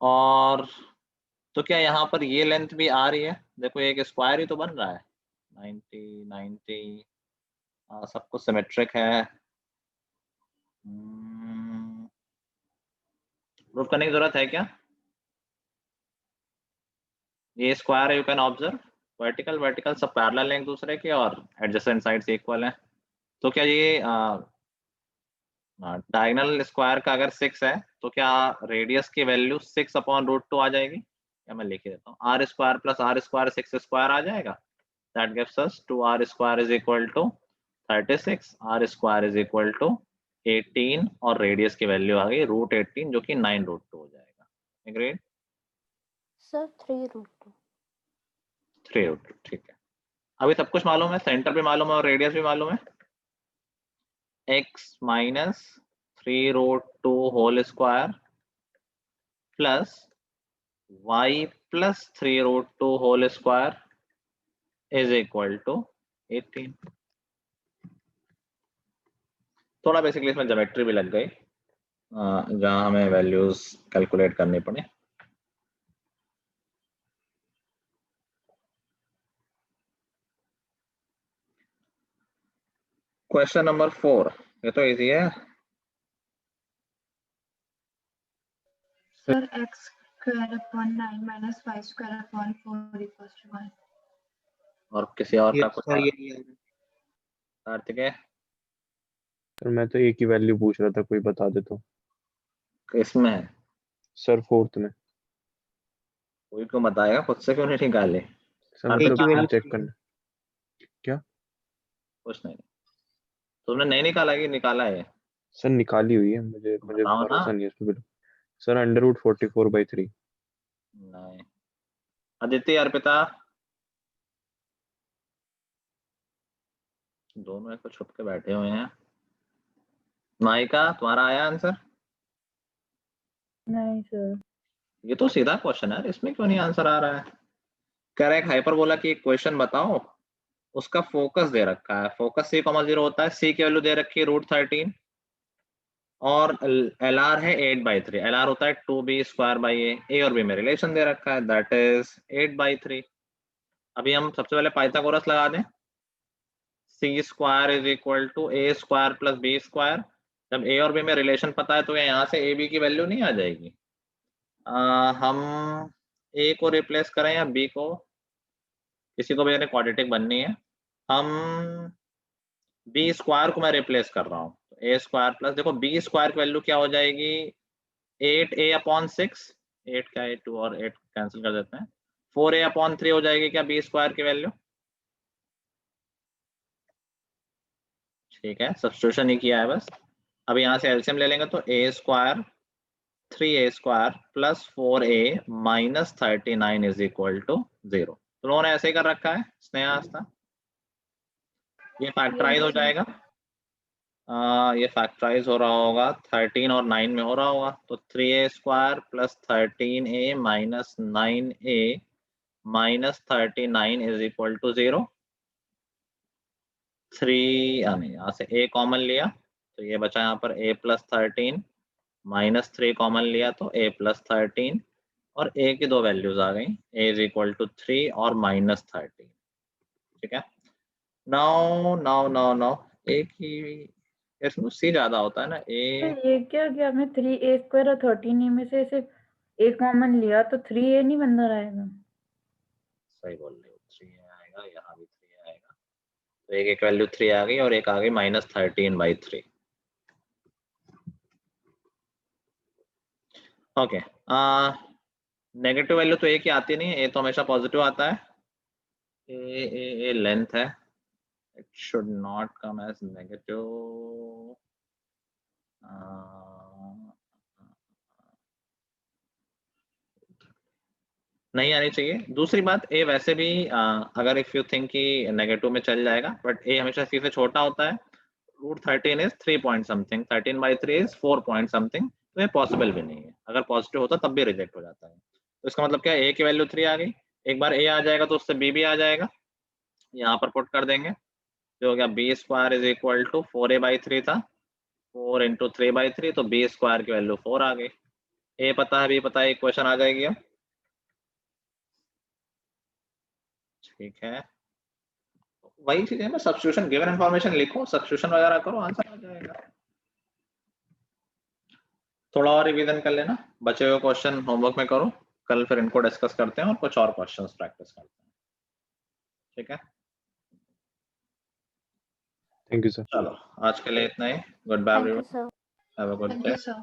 और तो क्या यहाँ पर ये लेंथ भी आ रही है? देखो एक स्क्वायर ही तो बन रहा है, 90 90, सब कुछ सिमेट्रिक है। प्रूफ करने की जरूरत है क्या? ये स्क्वायर है, you can observe vertical vertical सब पैरेलल हैं एक दूसरे के और एडजेसेंट साइड्स इक्वल हैं। तो क्या ये डायगोनल स्क्वायर का अगर 6 है तो क्या रेडियस की वैल्यू 6/√2 आ जाएगी? या मैं लिख देता हूँ, r square plus r square 6 square आ जाएगा। That gives us 2r square is equal to 36, r square is equal to 18 और रेडियस की वैल्यू आ गई √18 जो कि 9√2 हो जाएगा। एग्रीड? सर 3√2। 3√2, ठीक है। अभी सब कुछ मालूम है, सेंटर भी मालूम है और रेडियस भी मालूम है। x minus 3√2 whole square plus y plus 3√2 whole square is equal to 18। थोड़ा बेसिकली इसमें ज्योमेट्री भी लग गई जहां हमें वैल्यूज कैलकुलेट करनी पड़े। क्वेश्चन नंबर 4, ये तो इजी है। Sir x square upon 9 minus y square upon 4 equals to 1। और किसी और का कुछ? सर यही है। कार्तिक है? सर मैं तो एक ही वैल्यू पूछ रहा था, कोई बता दे तो। इसमें है? सर 4th में। कोई क्यों बताएगा, खुद से क्यों नहीं निकाले? सर एक ही मतलब वैल्यू चेक करना। क्या? कुछ नहीं, तुमने नहीं निकाला कि निकाला है? सर निकाली हुई है, मुझे बताओ ना। भरोसा नहीं है उस पर बिल्कुल। सर √44/3। नहीं। आदित्य, अर्पिता, दोनों एक तो छुप के बैठे हुए हैं। माइका, तुम्हारा आया आंसर? नहीं सर। ये तो सीधा क्वेश्चन है, इसमें क्यों नहीं आंसर आ रहा है? कह रहा है हाइपरबोला की एक क्वेश्चन बताओ, उसका फोकस दे रखा है, फोकस c,0 होता है, c की वैल्यू दे रखी है √13 और LR है 8/3। LR होता है 2b²/a, a और b में रिलेशन दे रखा है, दैट इज 8/3। अभी हम सबसे पहले पाइथागोरस लगा दें। C square is equal to a square plus b square. जब ए और बी में रिलेशन पता है तो यहाँ से ए बी की वैल्यू नहीं आ जाएगी। हम ए को रिप्लेस करें या बी को, किसी को भी क्वाड्रेटिक बननी है। हम बी स्क्वायर को मैं रिप्लेस कर रहा हूँ, ए स्क्वायर प्लस, देखो बी स्क्वायर की वैल्यू क्या हो जाएगी 8a अपॉन 6, 8 का 8 2 और 8 कैंसिल कर देते हैं, 4a अपॉन 3 हो जाएगी क्या बी स्क्वायर की वैल्यू। ठीक है, सब्स्टिट्यूशन ही किया है बस। अब यहाँ से एलसीएम ले लेंगे तो a square 3a square plus 4a minus 39 is equal to 0। तो लोगों ने ऐसे ही कर रखा है स्नेहा आस्था, ये फैक्टराइज हो जाएगा। ये फैक्टराइज हो रहा होगा 13 और 9 में हो रहा होगा, तो 3a square plus 13a minus 9a minus 39 is equal to 0। 3 नहीं, यहाँ से a कॉमन लिया तो ये बचा यहाँ पर a प्लस 13 माइनस 3 कॉमन लिया तो a प्लस 13 और a की दो वैल्यूज आ गई, a इज इक्वल टू 3 और माइनस 13। ठीक है, now now now now a की इसमें सी ज्यादा होता है ना, a ये क्या किया आपने 3a स्क्वायर और 13a में से सिर्फ a कॉमन लिया तो 3a नहीं बन रहेगा। सही बोल रहे हो, 3 आएगा, यहाँ भी 3 आएगा, तो एक वैल्यू 3 आ गई और एक आ गई माइनस 13/3। ओके, नेगेटिव वैल्यू तो ए की आती नहीं है, ए तो हमेशा पॉजिटिव आता है। ए लेंथ है, it should not come as negative. नहीं आनी चाहिए। दूसरी बात, ए वैसे भी अगर इफ यू थिंक कि नेगेटिव में चल जाएगा, बट ए हमेशा सी से छोटा होता है। Root 13 is 3 point something, 13/3 is 4 point something, तो ये पॉसिबल भी नहीं है। अगर पॉजिटिव होता तब भी रिजेक्ट हो जाता है। तो इसका मतलब क्या है, ए की वैल्यू 3 आ गई, एक बार ए आ जाएगा तो उससे बी भी आ जाएगा, यहाँ पर पुट कर देंगे, जो हो गया b square is equal to 4a/3 था, 4 इंटू 3/3, तो बी स्क्वायर की वैल्यू 4 आ गई। ए पता है, बी पता है, इक्वेशन आ जाएगी अब। ठीक है, वही चीज है ना, सब्स्टिट्यूशन, गिवन इंफॉर्मेशन लिखो, सब्स्टिट्यूशन वगैरह करो, आंसर आ जाएगा। थोड़ा और रिवीजन कर लेना, बचे हुए क्वेश्चन होमवर्क में करो, कल फिर इनको डिस्कस करते हैं और कुछ और क्वेश्चंस प्रैक्टिस करते हैं। ठीक है, थैंक यू सर। चलो आज के लिए इतना ही। Good bye thank you everyone, sir. Have a good thank day. You sir.